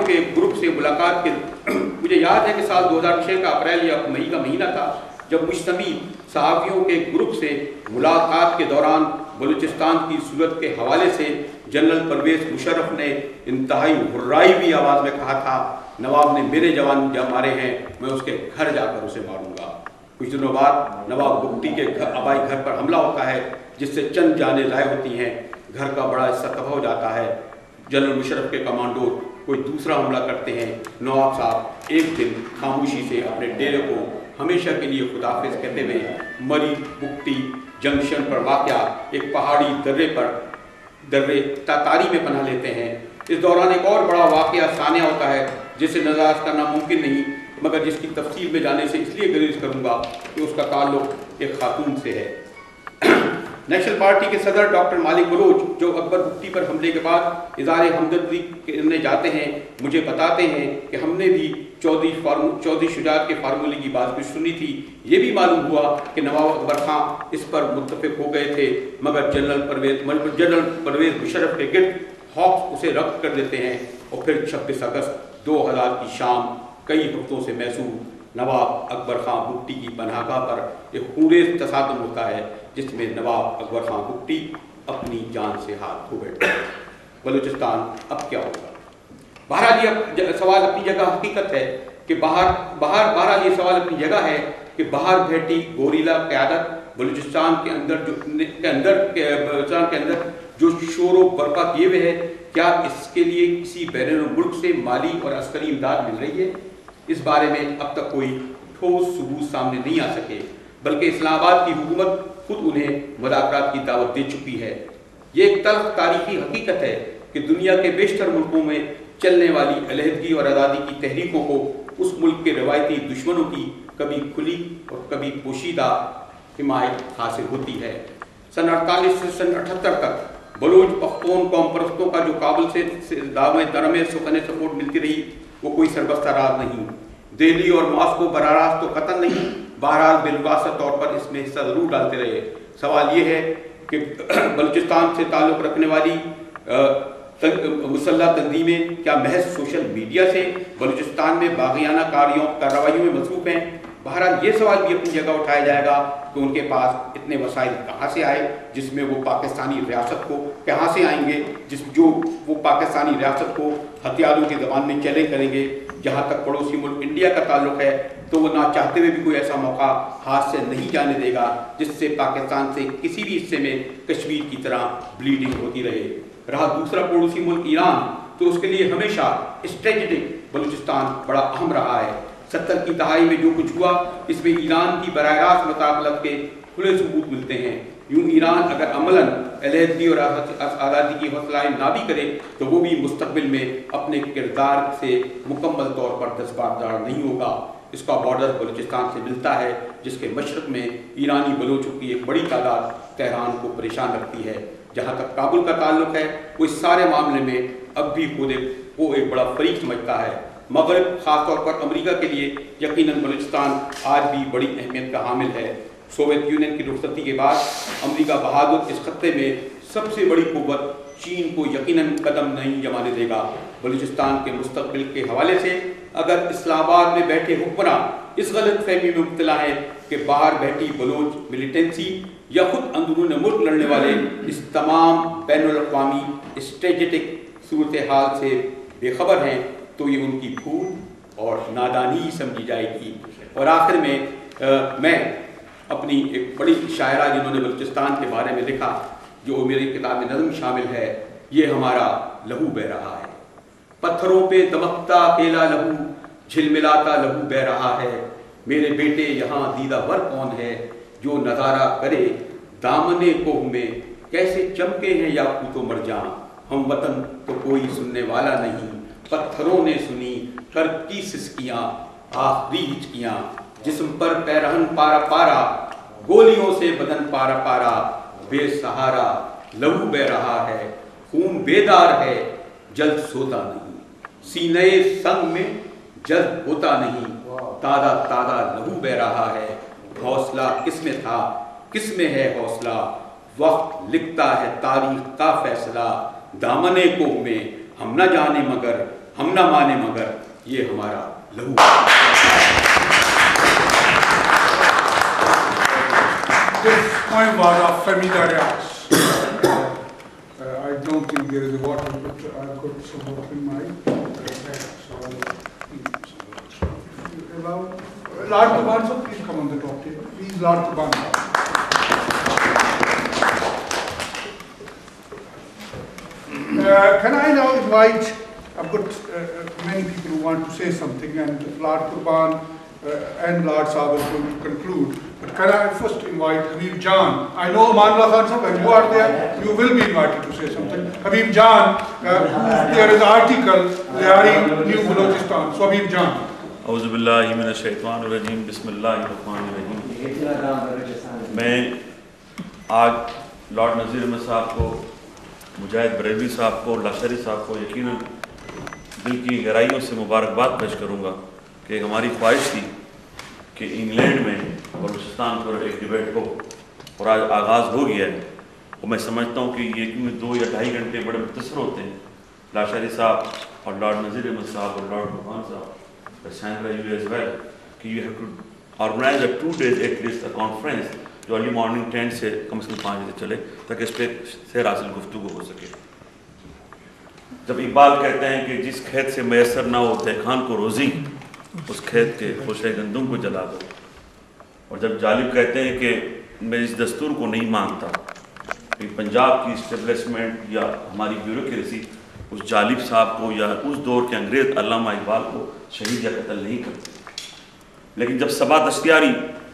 के ग्रुप से मुलाकात के मुझे याद है कि साल 2006 का अप्रैल या मई का महीना था, जब मुझ समीप सहाफ़ियों के ग्रुप से मुलाकात के दौरान बलूचिस्तान की सूरत के हवाले से जनरल परवेज़ मुशर्रफ ने इंतहाई हुर्राई भी आवाज़ में कहा था, नवाब ने मेरे जवान जब मारे हैं, मैं उसके घर जाकर उसे मारूंगा। कुछ दिनों बाद नवाब बुगटी के आबाई घर पर हमला होता है, जिससे चंद जानें ज़ाय होती हैं, घर का बड़ा हिस्सा तबाह हो जाता है। जनरल मुशर्रफ के कमांडो कोई दूसरा हमला करते हैं। नवाब साहब एक दिन खामोशी से अपने डेरे को हमेशा के लिए खुदाफिज कहते हुए मरी बुगटी जंक्शन पर वाक़या एक पहाड़ी दर्रे तातारी में पनाह लेते हैं। इस दौरान एक और बड़ा वाक़या सानिया होता है, जिसे नज़ारअंदाज करना मुमकिन नहीं, मगर जिसकी तफसील में जाने से इसलिए गुरेज करूँगा कि उसका ताल्लुक़ एक खातून से है। नेशनल पार्टी के सदर डॉक्टर मालिक बलोच, जो अकबर बुगटी पर हमले के बाद इज़हार हमदर्दी करने जाते हैं, मुझे बताते हैं कि हमने भी चौधरी शुजात के फार्मूले की बात कुछ सुनी थी। ये भी मालूम हुआ कि नवाब अकबर खां इस पर मुत्तफिक हो गए थे, मगर जनरल परवेज़ मुशर्रफ के गिर्द हॉक्स उसे रद्द कर देते हैं और फिर 26 अगस्त 2000 की शाम कई हफ्तों से मैसूर नवाब अकबर खां बुगटी की पनाहगाह पर एक खूंरेज़ तसादुम होता है, जिसमें नवाब अकबर खां बुगटी अपनी जान से हाथ धो बैठे। बलूचिस्तान अब क्या होगा? बहरहाल ये सवाल अपनी जगह हकीकत है कि बहरहाल ये सवाल अपनी जगह है कि बाहर बैठी गोरीला क़यादत बलूचिस्तान के अंदर जो शोर बर्पा किए हुए है, क्या इसके लिए किसी बैरून मुल्क से माली और अस्करी इमदाद मिल रही है? इस बारे में अब तक कोई ठोस सबूत सामने नहीं आ सके, बल्कि इस्लामाबाद की हुकूमत खुद उन्हें मुलाकात की दावत दे चुकी है। ये एक तल्ख तारीखी हकीकत है कि दुनिया के बेशतर मुल्कों में चलने वाली अलहदगी और आज़ादी की तहरीकों को उस मुल्क के रवायती दुश्मनों की कभी खुली और कभी पोशीदा हिमायत हासिल होती है। सन 48 से सन 78 तक बलूच पख्तून कौम परस्तों का जो काबुल से दावे दरमे सुखने सपोर्ट मिलती रही, वो कोई सरबस्ता राज नहीं। दिल्ली और मॉस्को बरारास्त तो कतन नहीं, बहरहाल बिलवासा तौर पर इसमें हिस्सा जरूर डालते रहे। सवाल ये है कि बलूचिस्तान से ताल्लुक़ रखने वाली मुसल्लह तंजीमें क्या महज सोशल मीडिया से बलूचिस्तान में बाग़ियाना कार्रवाइयों में मसरूफ़ हैं? बहरहाल ये सवाल भी अपनी जगह उठाया जाएगा कि उनके पास इतने वसाइल कहाँ से आए, जिसमें वो पाकिस्तानी रियासत को कहाँ से आएंगे, वो पाकिस्तानी रियासत को हथियारों की ज़बान में चैलेंज करेंगे। जहाँ तक पड़ोसी मुल्क इंडिया का ताल्लुक़ है, तो वो ना चाहते हुए भी कोई ऐसा मौका हाथ से नहीं जाने देगा जिससे पाकिस्तान से किसी भी हिस्से में कश्मीर की तरह ब्लीडिंग होती रहे। रहा दूसरा पड़ोसी मुल्क ईरान, तो उसके लिए हमेशा स्ट्रेटेजिक बलूचिस्तान बड़ा अहम रहा है। 70 की दहाई में जो कुछ हुआ, इसमें ईरान की बराह रास्त मुताबिलत के खुले सबूत मिलते हैं। यूँ ईरान अगर अमलन अलहदगी और आज़ादी की हौसलाएँ ना भी करे, तो वो भी मुस्तकबिल में अपने किरदार से मुकम्मल तौर पर दस्तबरदार नहीं होगा। इसका बॉर्डर बलूचिस्तान से मिलता है, जिसके मशरक़ में ईरानी बलोचों की एक बड़ी तादाद तेहरान को परेशान रखती है। जहाँ तक काबुल का ताल्लुक़ है, वो इस सारे मामले में अब भी खुद को एक बड़ा फरीक समझता है। मगरब ख़ासतौर पर अमेरिका के लिए यकीनन बलूचिस्तान आज भी बड़ी अहमियत का हामिल है। सोवियत यूनियन की रुखसती के बाद अमेरिका बहादुर इस खत्ते में सबसे बड़ी कुव्वत चीन को यकीनन कदम नहीं जमाने देगा। बलूचिस्तान के मुस्तकबिल के हवाले से अगर इस्लामाबाद में बैठे हुक्मरान इस गलत फहमी में मुब्तला है कि बाहर बैठी बलोच मिलिटेंसी या खुद अंदरून मुल्क लड़ने वाले इस तमाम बैनुल-अक़वामी स्ट्रेटेजिक सूरत हाल से बेखबर हैं, तो ये उनकी भूल और नादानी समझी जाएगी। और आखिर में मैं अपनी एक बड़ी शायरा जिन्होंने बलूचिस्तान के बारे में लिखा, जो मेरी किताब में नज़म शामिल है, ये हमारा लहू बह रहा है। पत्थरों पे दमकता अकेला लहू, झिलमिलाता लहू बह रहा है। मेरे बेटे यहाँ दीदावर कौन है, जो नज़ारा करे दामने कोह में, कैसे चमके हैं याकूत व मरजान। हम वतन तो कोई सुनने वाला नहीं, पत्थरों ने सुनी कर की सिसकियाँ, आखिरी हिचकियाँ। जिस्म पर पैरहन पारा पारा, गोलियों से बदन पारा पारा, बेसहारा लहू बह रहा है, खून बेदार है, जल्द सोता नहीं, सीने संग में जल्द होता नहीं, तादा तादा लहू बह रहा है, हौसला किसमें था, किसमें है हौसला, वक्त लिखता है तारीख का फैसला, दामने को में हम न जाने मगर, हम न माने मगर, ये हमारा लहू। This poem was of Famida Riaz. I don't think there is a water, but I've got some water in my bag. So if you allow, Lord Kuban, so please come on the top table. Please, Lord Kuban. Can I now invite, I've got many people who want to say something, and Lord Kuban and Lord Saab are going to conclude. But can I first invite Habib Jan? I know Manullah Khan sir, when you are there, you will be invited to say something. Habib Jan, there is an article regarding New Balochistan. So Habib Jan. Auzu billahi minash shaitanir rajim, bismillahir rahmanir rahim. मैं आज Lord नज़ीर अहमद साहब को, मुजाहिद बरेलवी साहब को, लाशरी साहब को यकीनन दिल की गहराइयों से मुबारकबाद पेश करूँगा कि हमारी ख्वाहिश थी कि इंग्लैंड में बलूचिस्तान पर एक डिबेट हो और आज आगाज़ हो गया है। और मैं समझता हूँ कि ये 2 या 2.5 घंटे बड़े मुख्तसर होते हैं। लाशरी साहब और लॉर्ड नज़ीर अहमद साहब और लॉर्ड रुहान साहब you as well कि you have to organize a 2 days at least a conference जो अर्ली मॉर्निंग 10 से कम 5 बजे चले ताकि इस पर सैर हासिल गुफ्तगू हो सके। जब इकबाल कहते हैं कि जिस खेत से मैसर ना हो तहखान को रोज़ी, उस खेत के खुशे गंदुम को जला दो। और जब जालिब कहते हैं कि मैं इस दस्तूर को नहीं मानता कि पंजाब की इस्टेब्लिशमेंट या हमारी ब्यूरोक्रेसी उस जालिब साहब को या उस दौर के अंग्रेज़ अल्लामा इकबाल को शहीद या कत्ल नहीं करते, लेकिन जब सबा दस्तयारी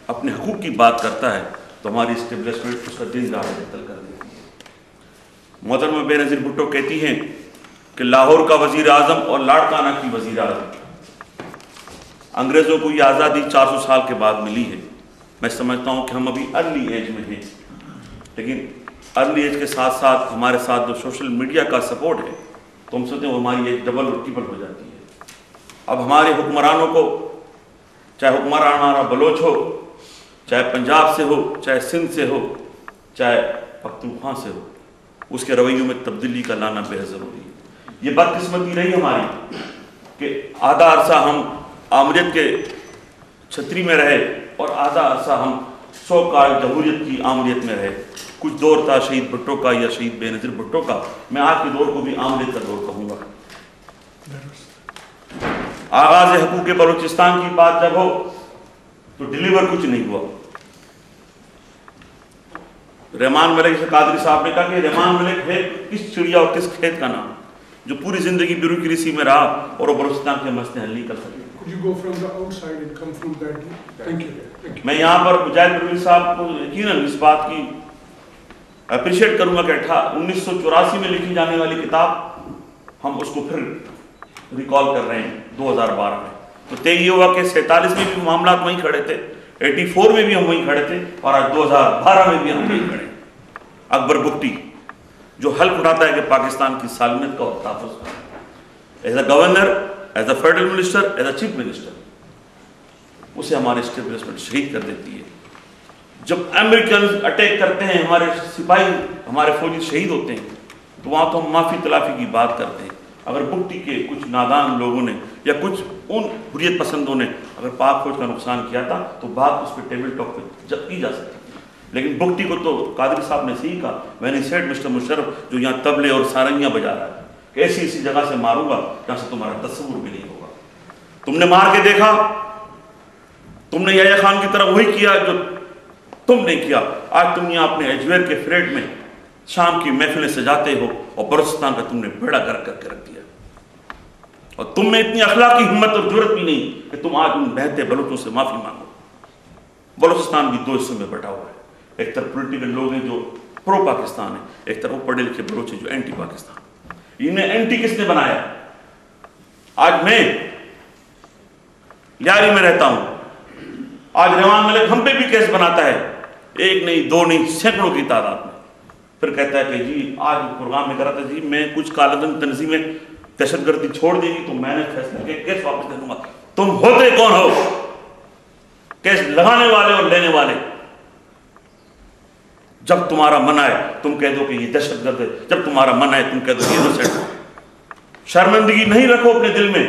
अपने हकूक़ की बात करता है तो हमारी इस्टेब्लिशमेंट उसका दिन दहाड़े कत्ल कर देती है। मोहतरमा बेनज़ीर भुट्टो कहती हैं कि लाहौर का वज़ीर आज़म और लाड़काना की वज़ीर आज़म, अंग्रेज़ों को ये आज़ादी 400 साल के बाद मिली है। मैं समझता हूँ कि हम अभी अर्ली एज में हैं, लेकिन अर्ली एज के साथ साथ हमारे साथ जो सोशल मीडिया का सपोर्ट है तो हम सोचते हैं हमारी एज डबल और ट्रिपल हो जाती है। अब हमारे हुक्मरानों को, चाहे हुक्मरान हमारा बलोच हो, चाहे पंजाब से हो, चाहे सिंध से हो, चाहे पख्तूनख्वा से हो, उसके रवैयों में तब्दीली का लाना बेहद ज़रूरी है। ये बदकिस्मती रही हमारी कि आधा अरसा हम आमरीत के छतरी में रहे और आधा अरसा हम 100 का जमहूरियत की आमरीत में रहे। कुछ दौर था शहीद भुट्टो का या शहीद बेनज़ीर भुट्टो का, मैं आज के दौर को भी आमरीत का दौर कहूँगा। आगाज़ हकूक़ बलूचिस्तान की बात जब हो तो डिलीवर कुछ नहीं हुआ। रहमान मलिक से कादरी साहब ने कहा कि रहमान मलिक है किस चिड़िया और किस खेत का नाम जो पूरी जिंदगी ब्यूरोक्रेसी में रहा और वो बलूचिस्तान के मसले हल नहीं कर सके। मैं यहाँ पर मुजाहिद बरेलवी साहब को यकीनन इस बात की अप्रिशिएट करूँगा कि 1984 में लिखी जाने वाली किताब हम उसको फिर रिकॉल कर रहे हैं 2012 में। तो तय ये हुआ कि 47 में भी मामला वहीं खड़े थे, 84 में भी हम वहीं खड़े थे और आज 2012 में भी हम वहीं खड़े। अकबर बुगटी जो हल्फ उठाता है कि पाकिस्तान की सालमियत का और तहफ़्फ़ुज़ का, as a governor, as a federal minister, as a chief minister, उसे हमारे एस्टेब्लिशमेंट शहीद कर देती है। जब अमेरिकन अटैक करते हैं, हमारे सिपाही, हमारे फौजी शहीद होते हैं, तो वहाँ तो हम माफ़ी तलाफ़ी की बात करते हैं। अगर बुगटी के कुछ नादान लोगों ने या कुछ उन हुर्रियत पसंदों ने अगर पाक फौज का नुकसान किया था तो बात उस पर टेबल टॉक पे जब की जा सकती थी, लेकिन बुगटी को तो कादरी साहब ने सही कहा, मैंने सेड मिस्टर मुशर्रफ जो यहाँ तबले और सारंगियाँ बजा रहा है कि ऐसी ऐसी जगह से मारूंगा जहाँ से तुम्हारा तस्वुर भी नहीं होगा। तुमने मार के देखा, तुमने याह्या खान की तरह वही किया जो तुमने किया। आज तुम यहाँ अपने अजमेर के फ्रेड में शाम की महफिलें सजाते हो और बलूचिस्तान का तुमने बेड़ा गर्क करके रख दिया। और तुम में इतनी अखलाकी हिम्मत और जरूरत भी नहीं कि तुम आज उन बहते बलूचों से माफी मांगो। बलूचिस्तान भी 2 हिस्सों में बटा हुआ है। एक तरफ पॉलिटिकल लोग हैं जो प्रो पाकिस्तान है, एक तरफ पढ़े लिखे बलूच हैं जो एंटी पाकिस्तान। इन्हें एंटी किसने बनाया? आज मैं लियारी में रहता हूं, आज रहमान मलिक हम पे भी केस बनाता है एक नहीं, दो नहीं, सैकड़ों की तादाद में। फिर कहता है कि जी आज प्रोग्राम में करा था जी, मैं कुछ कालाधन तंजीमें दहशतगर्दी छोड़ देगी तो मैंने फैसला किया केस वापस ले लूंगा। तुम होते कौन हो केस लगाने वाले और लेने वाले? जब तुम्हारा मन आए तुम कह दो कि ये दहशतगर्द है, जब तुम्हारा मन आए तुम कह दो ये इनोसेंट। शर्मिंदगी नहीं रखो अपने दिल में।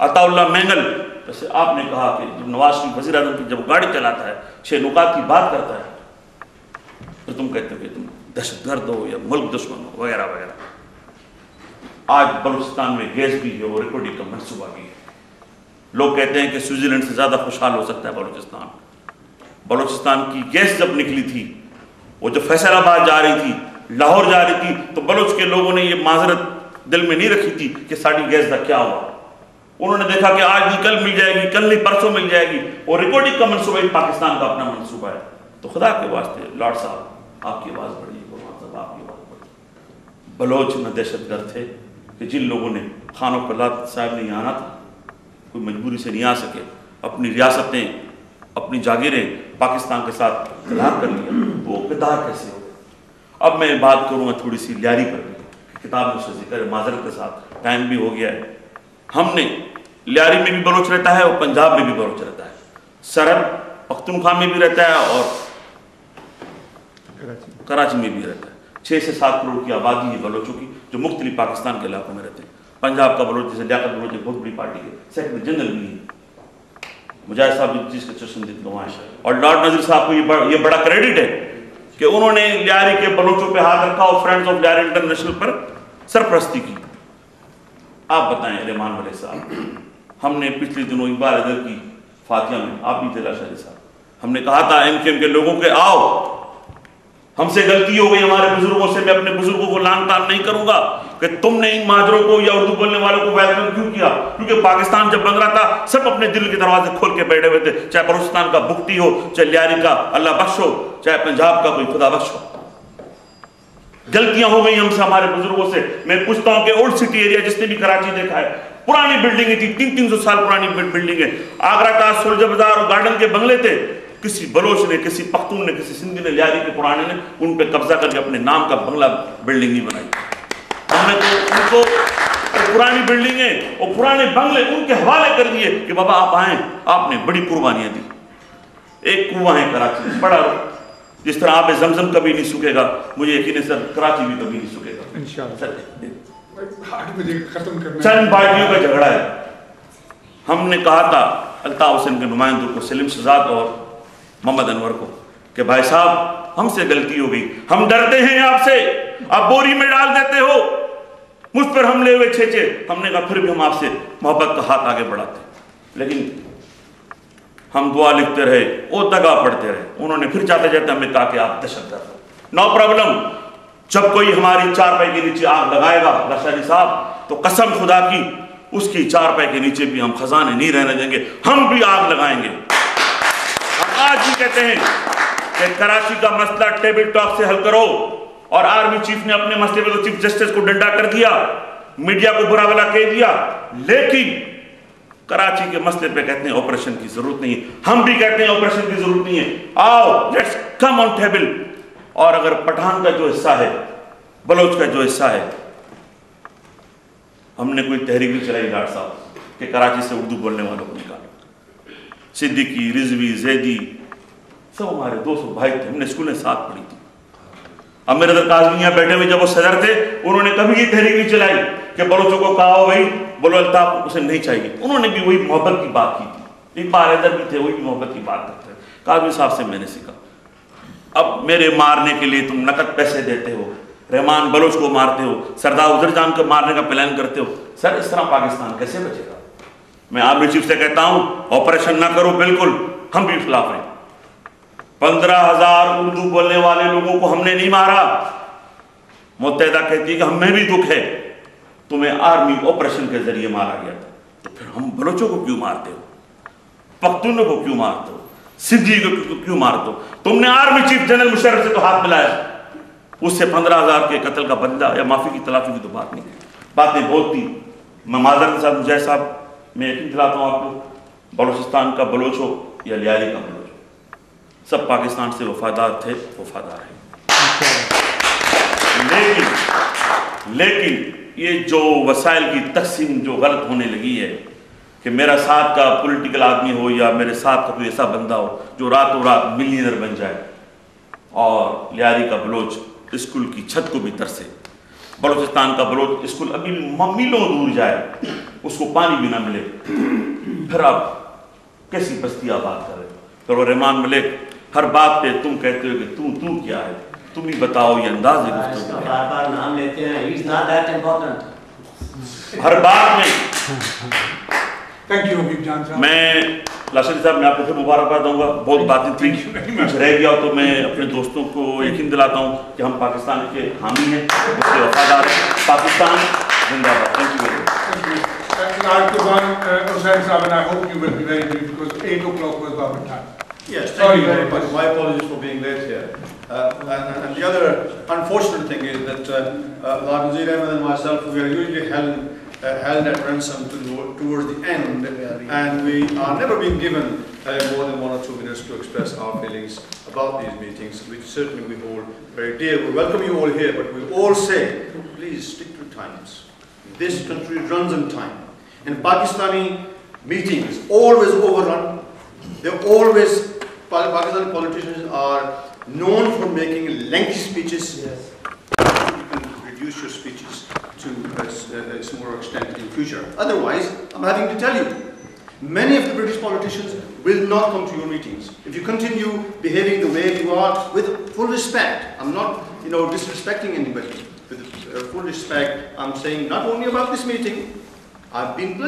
अताउल्लाह मेंगल, जैसे आपने कहा कि जब नवाज शरीफ वज़ीर आज़म की जब गाड़ी चलाता है, 6 नुकात की बात करता है, तो तुम कहते हो कि तुम दहशतगर्द हो या मुल्क दुश्मन हो वगैरह वगैरह। आज बलूचिस्तान में गैस भी है और रिकॉर्डिंग का मंसूबा भी है। लोग कहते हैं कि स्विट्जरलैंड से ज़्यादा खुशहाल हो सकता है बलूचिस्तान। बलूचिस्तान की गैस जब निकली थी, वो जो फैसलाबाद जा रही थी, लाहौर जा रही थी, तो बलूच के लोगों ने ये माजरत दिल में नहीं रखी थी कि साड़ी गैस का क्या हुआ। उन्होंने देखा कि आज नहीं कल मिल जाएगी, कल नहीं परसों मिल जाएगी, और रिकॉर्डिंग का मंसूबा पाकिस्तान का अपना मंसूबा है। तो खुदा के वास्ते लॉर्ड साहब आपकी आवाज़ बढ़ी, आपकी आवाज़ बढ़ी। बलोच में दहशतगर्द थे कि जिन लोगों ने खानों कलात साहब ने यहाँ आना था, कोई मजबूरी से नहीं आ सके, अपनी रियासतें अपनी जागीरें पाकिस्तान के साथ तलाक कर लिया, वो किरदार कैसे हो गए। अब मैं बात करूँगा थोड़ी सी लियारी पर भी, किताब में से जिक्र माजरत के साथ, टाइम भी हो गया है। हमने लियारी में भी बलोच रहता है और पंजाब में भी बलोच रहता है, सरहद पख्तूनख्वा में भी रहता है और कराची में भी रहता है। 6 से 7 करोड़ की आबादी है बलोचों की, जो मुख्तलिफ पाकिस्तान के इलाकों में रहते हैं। पंजाब का बलोच जैसे लियाकत बलोच बहुत बड़ी पार्टी के सेक्रेटरी जनरल भी है, मुजाहिद साहब जिसके चश्मदीद गवाह है। और लॉर्ड नजीर साहब को ये बड़ा क्रेडिट है कि उन्होंने लियारी के बलोचों पे हाथ रखा और फ्रेंड्स ऑफ लियारी इंटरनेशनल पर सरपरस्ती की। आप बताएं रहमान वाले साहब, हमने पिछले दिनों इकबाल अदर की फातिया में आप भी थे लाशारी साहब, हमने कहा था एमकेएम के लोगों के आओ, हमसे गलती हो गई हमारे बुजुर्गों से, मैं अपने बुजुर्गों को लान तान नहीं करूंगा कि तुमने इन माजरों को या उर्दू बोलने वालों को वेलकम क्यों किया। क्योंकि पाकिस्तान जब बन रहा था सब अपने दिल के दरवाजे खोल के बैठे हुए थे, चाहे बलूचिस्तान का बुख्ती हो, चाहे लियारी का अल्लाह बख्श हो, चाहे पंजाब का कोई खुदा बख्श हो। गलतियां हो गई हमसे, हमारे बुजुर्गों से। मैं पूछता हूं कि ओल्ड सिटी एरिया जिसने भी कराची देखा है, पुरानी बिल्डिंगें थी, 300-300 साल पुरानी बिल्डिंग है। आगरा ताज, सोल्जर बाजार और गार्डन के बंगले थे। किसी बलोच ने, किसी पख्तून ने, किसी सिंधी ने, लियारी के पुराने ने उन पे कब्जा करके अपने नाम का बंगला बिल्डिंग ही बनाई। हमने तो उनको पुरानी बिल्डिंगें और पुराने बंगले उनके हवाले कर दिए कि बाबा आप आए, आपने बड़ी कुर्बानियां दी। एक कुआं है कराची में बड़ा, जिस तरह आप जमजम कभी नहीं सूखेगा, मुझे यकीन है सर कराची भी कभी नहीं सूखेगा इंशाअल्लाह। 8 बजे खत्म करना। चंद पार्टियों का झगड़ा है। हमने कहा था अल्ताफ हुसैन के नुमाइंदों को, सलीम शहजाद और मोहम्मद अनवर को, कि भाई साहब हमसे गलती हो गई, हम डरते हैं आपसे, आप बोरी में डाल देते हो, मुझ पर हमले हुए 6-6। हमने कहा फिर भी हम आपसे मोहब्बत का हाथ आगे बढ़ाते, लेकिन हम दुआ लिखते रहे, वो दगा पढ़ते रहे। उन्होंने फिर जाते जाते हमें कहा कि आप दहशतगर्द हो। नो प्रॉब्लम, जब कोई हमारी चारपाई के नीचे आग लगाएगा लाशारी साहब, तो कसम खुदा की उसकी चारपाई के नीचे भी हम खजाने नहीं रहने देंगे, हम भी आग लगाएंगे। हम आज भी कहते हैं कि कराची का मसला टेबल टॉक से हल करो। और आर्मी चीफ ने अपने मसले में तो चीफ जस्टिस को डंडा कर दिया, मीडिया को बुरा भला कह दिया, लेकिन कराची के मसले पे कहते हैं ऑपरेशन की जरूरत नहीं है। हम भी कहते हैं ऑपरेशन की जरूरत नहीं है, आओ लेट्स कम ऑन टेबल। और अगर पठान का जो हिस्सा है, बलोच का जो हिस्सा है, हमने कोई तहरीक भी चलाई लाड साहब कि कराची से उर्दू बोलने वालों को निकालो। सिद्दीकी, रिजवी, जैदी सब हमारे 200 भाई थे, हमने स्कूल में साथ पढ़ी थी। अमीर अदर काज़मी यहाँ बैठे हुए जब वो सदर थे, उन्होंने कभी ये तहरीक नहीं चलाई कि बलोचों को कहा हो भाई बोलो अल्ताफ उसे नहीं चाहिए। उन्होंने भी वही मोहब्बत की बात की थी। एक बार इधर भी थे, वही मोहब्बत की बात करते थे। काज़मी साहब से मैंने सीखा, अब मेरे मारने के लिए तुम नकद पैसे देते हो, रहमान बलोच को मारते हो, सरदार उजर जान को मारने का प्लान करते हो, सर इस तरह पाकिस्तान कैसे बचेगा। मैं आर्मी चीफ से कहता हूं ऑपरेशन ना करो, बिल्कुल हम भी खिलाफ हैं। 15,000 उर्दू बोलने वाले लोगों को हमने नहीं मारा। मुत्तहिदा कहती है कि हमें भी दुख है, तुम्हें आर्मी ऑपरेशन के जरिए मारा गया था, तो फिर हम बलोचों को क्यों मारते हो, पख्तूनों को क्यों मारते हो, सिद्धी को क्यों मारते हो। तुमने आर्मी चीफ जनरल मुशर्रफ से तो हाथ मिलाया, उससे 15,000 के कत्ल का बदला या माफी की तलाफी की तो बात नहीं। बातें बहुत थी, मैं माजरत के साथ मुजाहिद साहब मैं यकीन दिलाता हूँ आपको, बलूचिस्तान का बलोच हो या लियारी का बलोच हो, सब पाकिस्तान से वफादार थे, वफादार हैं। लेकिन ये जो वसाइल की तकसीम जो गलत होने लगी है कि मेरा साथ का पॉलिटिकल आदमी हो या मेरे साथ का कोई ऐसा बंदा हो जो रातों रात मिलियनर बन जाए और लियारी का बलोच स्कूल की छत को भी तरसे, बलूचिस्तान का बलोच स्कूल अभी मीलों दूर जाए उसको पानी भी ना मिले, फिर आप कैसी बस्ती आबाद कर रहे हो? फिर वो रहमान मलिक हर बात पे तुम कहते हो कि तू क्या है, तुम ही बताओ, ये अंदाज है गुफ्तगू का। बार नाम लेते हैं, he's not that important। हर बात में Thank you, हबीब जान साहब। मैं लाशरी साहब, मैं आपको फिर मुबारकबाद दूंगा, बहुत बातें थी, कुछ रह गया तो मैं अपने दोस्तों को यकीन दिलाता हूँ कि हम पाकिस्तान के हामी हैं, उसके वफादार हैं। पाकिस्तान जिंदाबाद। Thank you very much. Last one, Hussain Saab, and I hope you will be very brief because 8 o'clock was our time. Yes, thank you very much. My apologies for being late here. And the other unfortunate thing is that Lord Nazir Ahmed and myself, we are usually held at ransom towards the end, and we are never being given more than 1 or 2 minutes to express our feelings about these meetings, which certainly we hold very dear. We welcome you all here, but we all say, please stick to times. This country runs on time, and Pakistani meetings always overrun. They're always, Pakistani politicians are known for making lengthy speeches. Yes. You can reduce your speeches to a smaller extent in future. Otherwise, I'm having to tell you, many of the British politicians will not come to your meetings. If you continue behaving the way you are, with full respect, I'm not, disrespecting anybody. With full respect, I'm saying not only about this meeting. I've been in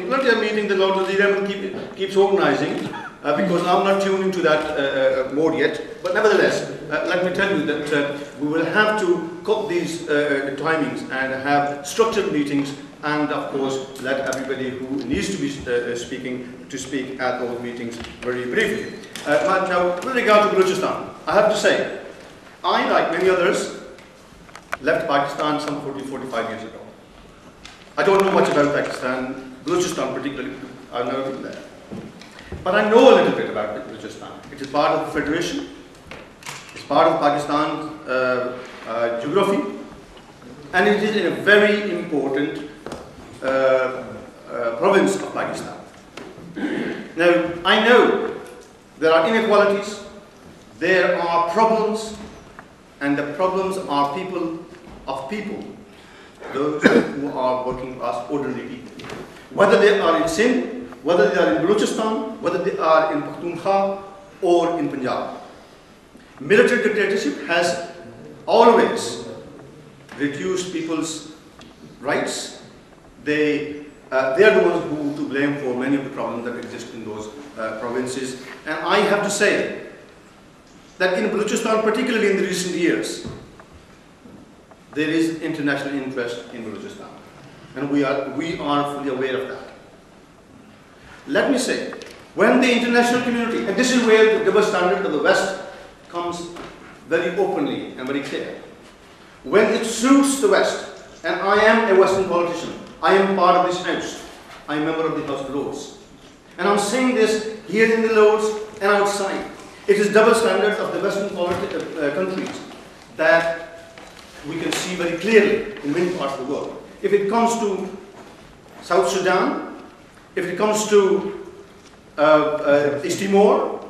plenty of meetings that Lord Nazir Ahmed keeps organizing, because I'm not tuned into that mode yet. But nevertheless, let me tell you that we will have to cut these timings and have structured meetings, and of course let everybody who needs to be speaking to speak at those meetings very briefly. Now, with regard to Balochistan, I have to say, I, like many others, left Pakistan some 40-45 years ago. I don't know much about Pakistan, Balochistan particularly, I've never been there. But I know a little bit about Balochistan. It is part of the Federation, it's part of Pakistan's geography, and it is a very important province of Pakistan. Now, I know there are inequalities, there are problems, and the problems are people, those who are working class, ordinary people. Whether they are in Sindh, whether they are in Balochistan, whether they are in Pakhtunkhwa or in Punjab. Military dictatorship has always reduced people's rights. They are the ones who to blame for many of the problems that exist in those provinces. And I have to say that in Balochistan, particularly in the recent years, there is international interest in Balochistan, and we are fully aware of that. Let me say, when the international community, and this is where the double standard of the West comes very openly and very clear, when it suits the West, and I am a Western politician, I am part of this House, I am a member of the House of Lords, and I'm saying this here in the Lords and outside. It is double standards of the Western countries that we can see very clearly in many parts of the world. If it comes to South Sudan, if it comes to East Timor,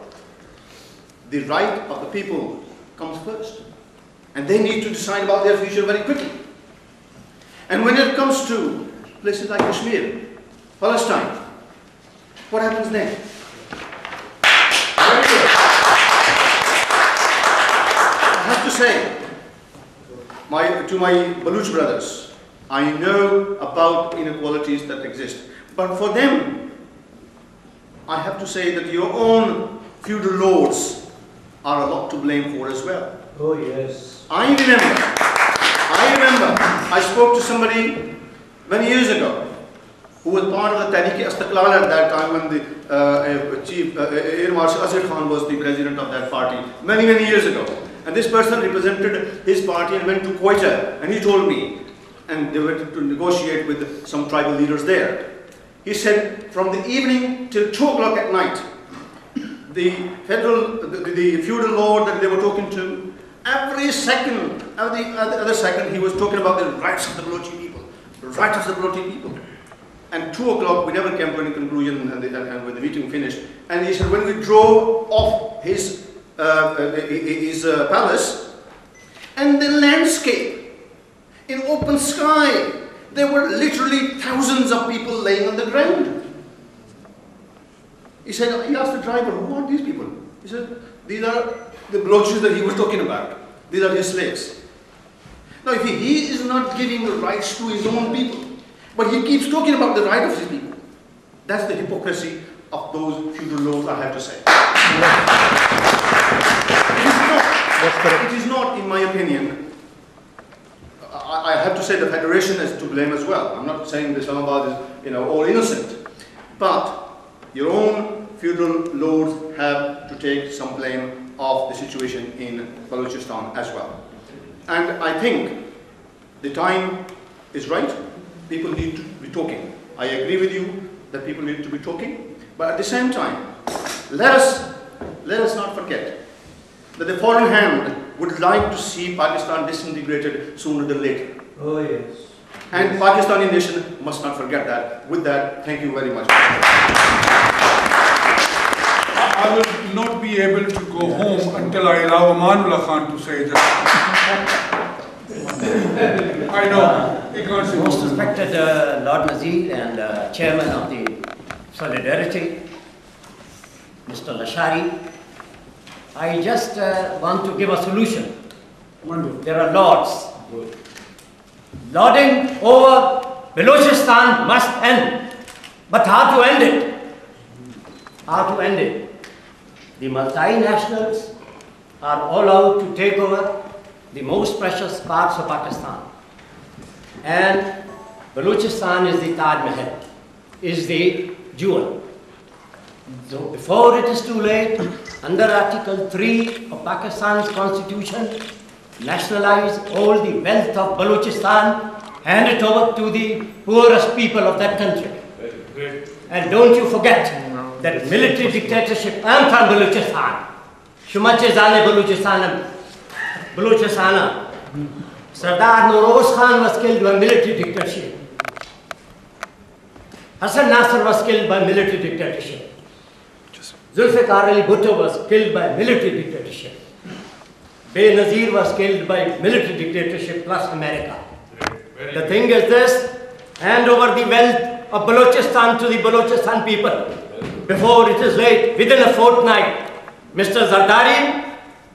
the right of the people comes first. And they need to decide about their future very quickly. And when it comes to places like Kashmir, Palestine, what happens then? I have to say, to my Baluch brothers, I know about inequalities that exist. But for them, I have to say that your own feudal lords are a lot to blame for as well. Oh yes. I remember, I spoke to somebody many years ago who was part of the Tehreek-e-Istiqlal at that time when the Chief Air Marshal Asir Khan was the president of that party, many years ago. And this person represented his party and went to Quetta, and he told me, and they went to negotiate with some tribal leaders there. He said, from the evening till 2 o'clock at night, the feudal lord that they were talking to, every other second he was talking about the rights of the Balochi people, the rights of the Balochi people. And 2 o'clock, we never came to any conclusion, and when the meeting finished, and he said when we drove off his palace, and the landscape in open sky, there were literally thousands of people laying on the ground. He said, he asked the driver, who are these people? He said, these are the Balochis that he was talking about. These are his slaves. Now, if he is not giving the rights to his own people, but he keeps talking about the right of his people, that's the hypocrisy of those feudal lords, I have to say. It is not, in my opinion, I have to say the Federation is to blame as well. I'm not saying that Islamabad is, all innocent, but your own feudal lords have to take some blame of the situation in Balochistan as well. And I think the time is right. People need to be talking. I agree with you that people need to be talking, but at the same time, let us not forget that the foreign hand would like to see Pakistan disintegrated sooner than later. Oh yes. And Pakistani nation must not forget that. With that, thank you very much. I will not be able to go home until I allow Amanullah Khan to say that. I know. He can't say Most respected Lord Nazir and Chairman of the Solidarity, Mr. Lashari, I just want to give a solution. There are lords. Lording over Balochistan must end. But how to end it? How to end it? The multinationals are all out to take over the most precious parts of Pakistan. And Balochistan is the Taj Mahal, is the jewel. So before it is too late, under Article 3 of Pakistan's constitution, nationalize all the wealth of Balochistan, hand it over to the poorest people of that country. And don't you forget that military dictatorship, I'm from Balochistan. Shumachizane Balochistan. Sardar Noroz Khan was killed by military dictatorship. Hassan Nasser was killed by military dictatorship. Zulfikar Ali Bhutto was killed by military dictatorship. Benazir was killed by military dictatorship plus America. The thing is this, hand over the wealth of Balochistan to the Balochistan people before it is late, within a fortnight. Mr. Zardari,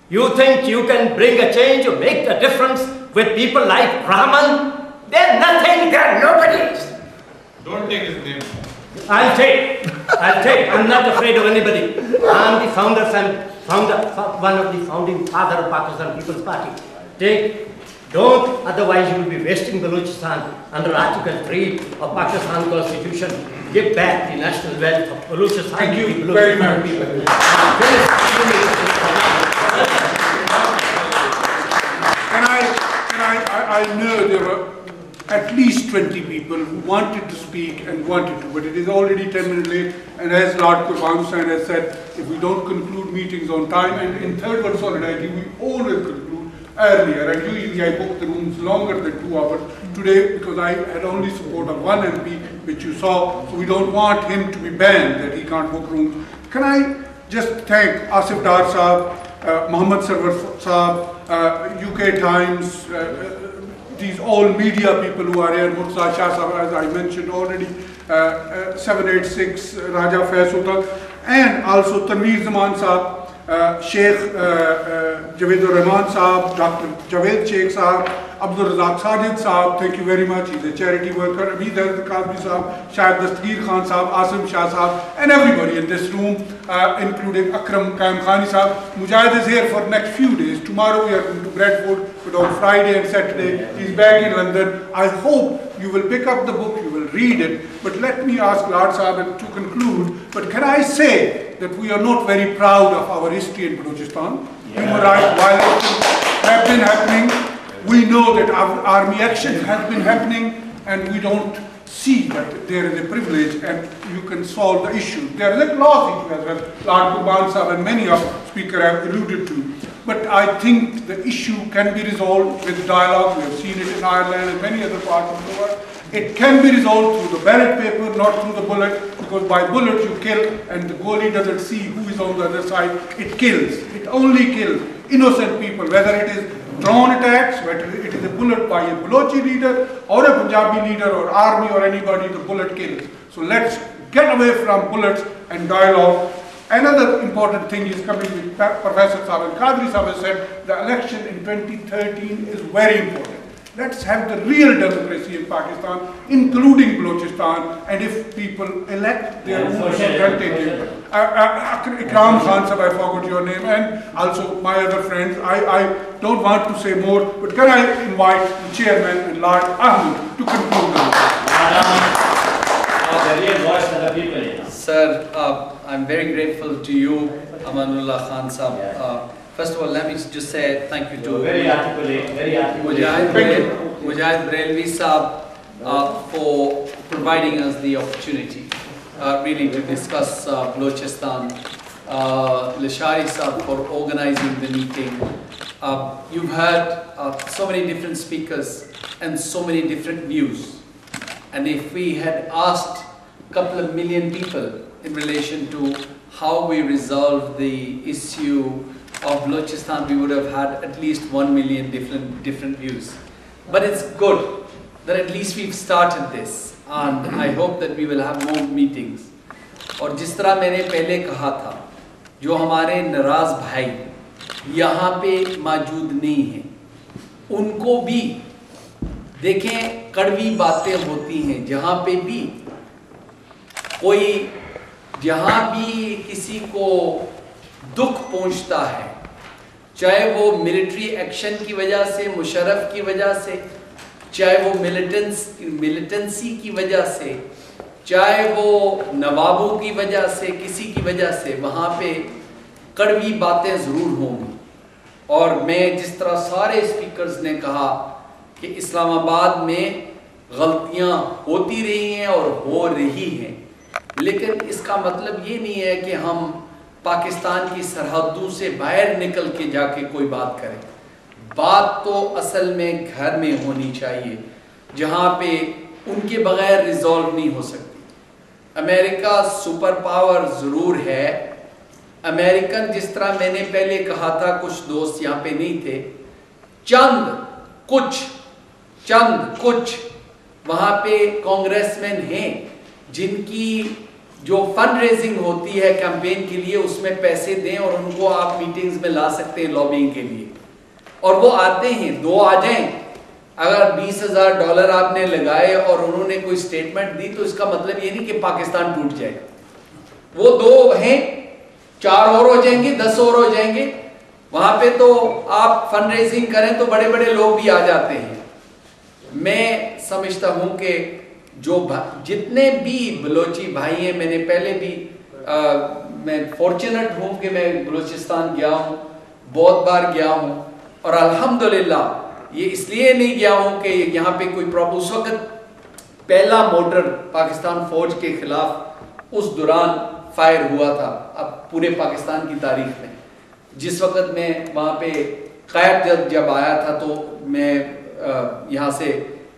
you think you can bring a change or make a difference with people like Rahman? They're nothing, they're nobodies. Don't take his name. I'll take. I'm not afraid of anybody. I'm the one of the founding father of Pakistan People's Party. Don't, otherwise you will be wasting Balochistan under Article 3 of Pakistan Constitution. Give back the national wealth of Balochistan. Thank you very much. I know there were at least 20 people who wanted to speak and wanted to, but it is already 10 minutes late, and as Lord Kurban has said, if we don't conclude meetings on time, and in Third World Solidarity, we always conclude earlier, and usually I book the rooms longer than 2 hours. Today, because I had only support of one MP, which you saw, so we don't want him to be banned, that he can't book rooms. Can I just thank Asif Dar Saab, Muhammad Sarwar Saab, UK Times, these all media people who are here, Murtaza Shah Sahab, as I mentioned already, 786, Raja Faiz, and also Tanveer Zaman Sahab, Sheikh Javed Rahman Sahab, Dr. Javed Sheikh Sahab, Abdul Razak Sajid Sahab, thank you very much, he's a charity worker, Abid Kazmi Sahab, Shahid Dastgir Khan Sahab, Asim Shah Sahab, and everybody in this room, including Akram Qaim Khani Sahab. Mujahid is here for next few days. Tomorrow we are going to Bradford, but on Friday and Saturday he's back in London. I hope you will pick up the book, you will read it, but let me ask Lard Sahab to conclude, but can I say that we are not very proud of our history in Balochistan? Human rights violations have been happening. We know that our army action has been happening, and we don't see that there is a privilege and you can solve the issue. There is a clause issue as well, Lord Qurban Sahib and many of speakers have alluded to. But I think the issue can be resolved with dialogue. We have seen it in Ireland and many other parts of the world. It can be resolved through the ballot paper, not through the bullet, because by bullet you kill and the goalie doesn't see who is on the other side. It kills. It only kills innocent people, whether it is drone attacks, whether it is a bullet by a Balochi leader or a Punjabi leader or army or anybody, the bullet kills. So let's get away from bullets and dialogue. Another important thing is coming with Professor Sahib Qadri Sahib has said, the election in 2013 is very important. Let's have the real democracy in Pakistan, including Balochistan, and if people elect their own representative. Ikram Khan Sahib, I forgot your name, and also my other friends. I don't want to say more, but can I invite the chairman and Lord Ahmed to conclude now? Sir, I'm very grateful to you, Amanullah Khan Sahib. First of all, let me just say thank you to Mujahid Brelvi Sahib for providing us the opportunity really to discuss Balochistan, Lashari Sahib for organizing the meeting. You've heard so many different speakers and so many different views. And if we had asked a couple of million people in relation to how we resolve the issue of Balochistan, we would have had at least 1 million different views. But it's good that at least we've started this, and I hope that we will have more meetings. और जिस तरह मैंने पहले कहा था, जो हमारे नाराज भाई यहाँ पे मौजूद नहीं हैं, उनको भी देखें, कड़वी बातें होती हैं, जहाँ पे भी कोई, जहाँ भी किसी को दुख पहुंचता है, चाहे वो मिलिट्री एक्शन की वजह से, मुशर्रफ की वजह से, चाहे वो मिलिटेंसी की वजह से, चाहे वो नवाबों की वजह से, किसी की वजह से, वहाँ पे कड़वी बातें ज़रूर होंगी। और मैं जिस तरह सारे स्पीकर्स ने कहा कि इस्लामाबाद में गलतियाँ होती रही हैं और हो रही हैं, लेकिन इसका मतलब ये नहीं है कि हम पाकिस्तान की सरहदों से बाहर निकल के जाके कोई बात करें। बात तो असल में घर में होनी चाहिए, जहाँ पे उनके बगैर रिजॉल्व नहीं हो सकती। अमेरिका सुपर पावर ज़रूर है। अमेरिकन, जिस तरह मैंने पहले कहा था, कुछ दोस्त यहाँ पे नहीं थे, चंद कुछ वहाँ पे कांग्रेसमैन हैं जिनकी जो फंड रेजिंग होती है कैंपेन के लिए, उसमें पैसे दें और उनको आप मीटिंग्स में ला सकते हैं लॉबिंग के लिए, और वो आते हैं, दो आ जाएं। अगर $20,000 आपने लगाए और उन्होंने कोई स्टेटमेंट दी, तो इसका मतलब ये नहीं कि पाकिस्तान टूट जाएगा। वो दो हैं, 4 और हो जाएंगे, 10 और हो जाएंगे। वहाँ पे तो आप फंड रेजिंग करें तो बड़े बड़े लोग भी आ जाते हैं। मैं समझता हूँ कि जो जितने भी बलोची भाई हैं, मैंने पहले भी मैं फॉर्चुनेट हूँ कि मैं बलूचिस्तान गया हूँ, बहुत बार गया हूँ, और अल्हम्दुलिल्लाह ये इसलिए नहीं गया हूँ कि यहाँ पे कोई प्रॉब्लम, उस वक्त पहला मोटर पाकिस्तान फौज के खिलाफ उस दौरान फायर हुआ था, अब पूरे पाकिस्तान की तारीख में। जिस वक्त मैं वहाँ पे क़याद जब आया था, तो मैं यहाँ से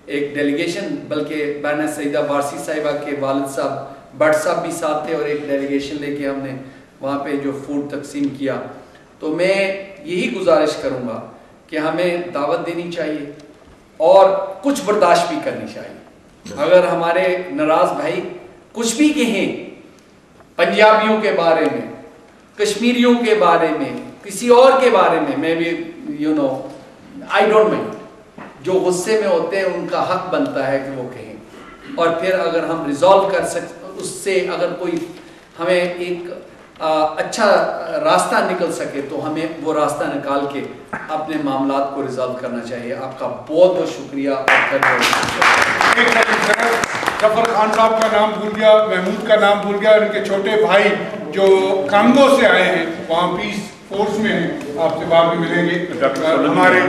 एक डेलीगेशन, बल्कि बाना सईदा वारसी साहिबा के वालिद साहब भट्ट साहब भी साथ थे, और एक डेलीगेशन लेके हमने वहाँ पे जो फूड तकसीम किया। तो मैं यही गुजारिश करूँगा कि हमें दावत देनी चाहिए और कुछ बर्दाश्त भी करनी चाहिए। अगर हमारे नाराज़ भाई कुछ भी कहें पंजाबियों के बारे में, कश्मीरियों के बारे में, किसी और के बारे में, मैं भी आई डोंट माइंड, जो गुस्से में होते हैं उनका हक बनता है कि वो कहें। और फिर अगर हम रिजॉल्व कर सकते, उससे अगर कोई हमें एक अच्छा रास्ता निकल सके, तो हमें वो रास्ता निकाल के अपने मामलात को रिजॉल्व करना चाहिए। आपका बहुत बहुत शुक्रिया। जफर खान साहब का नाम भूल गया, महमूद का नाम भूल गया, उनके छोटे भाई जो कांगो से आए हैं, वहाँ पीस फोर्स में हैं, आपसे बाद में मिलेंगे। हमारे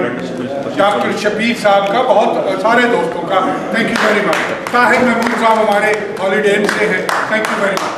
डॉक्टर शबीर साहब का, बहुत सारे दोस्तों का thank you very much. Tahir Mahmood sahab हमारे हॉलीडे से हैं, थैंक यू वेरी मच।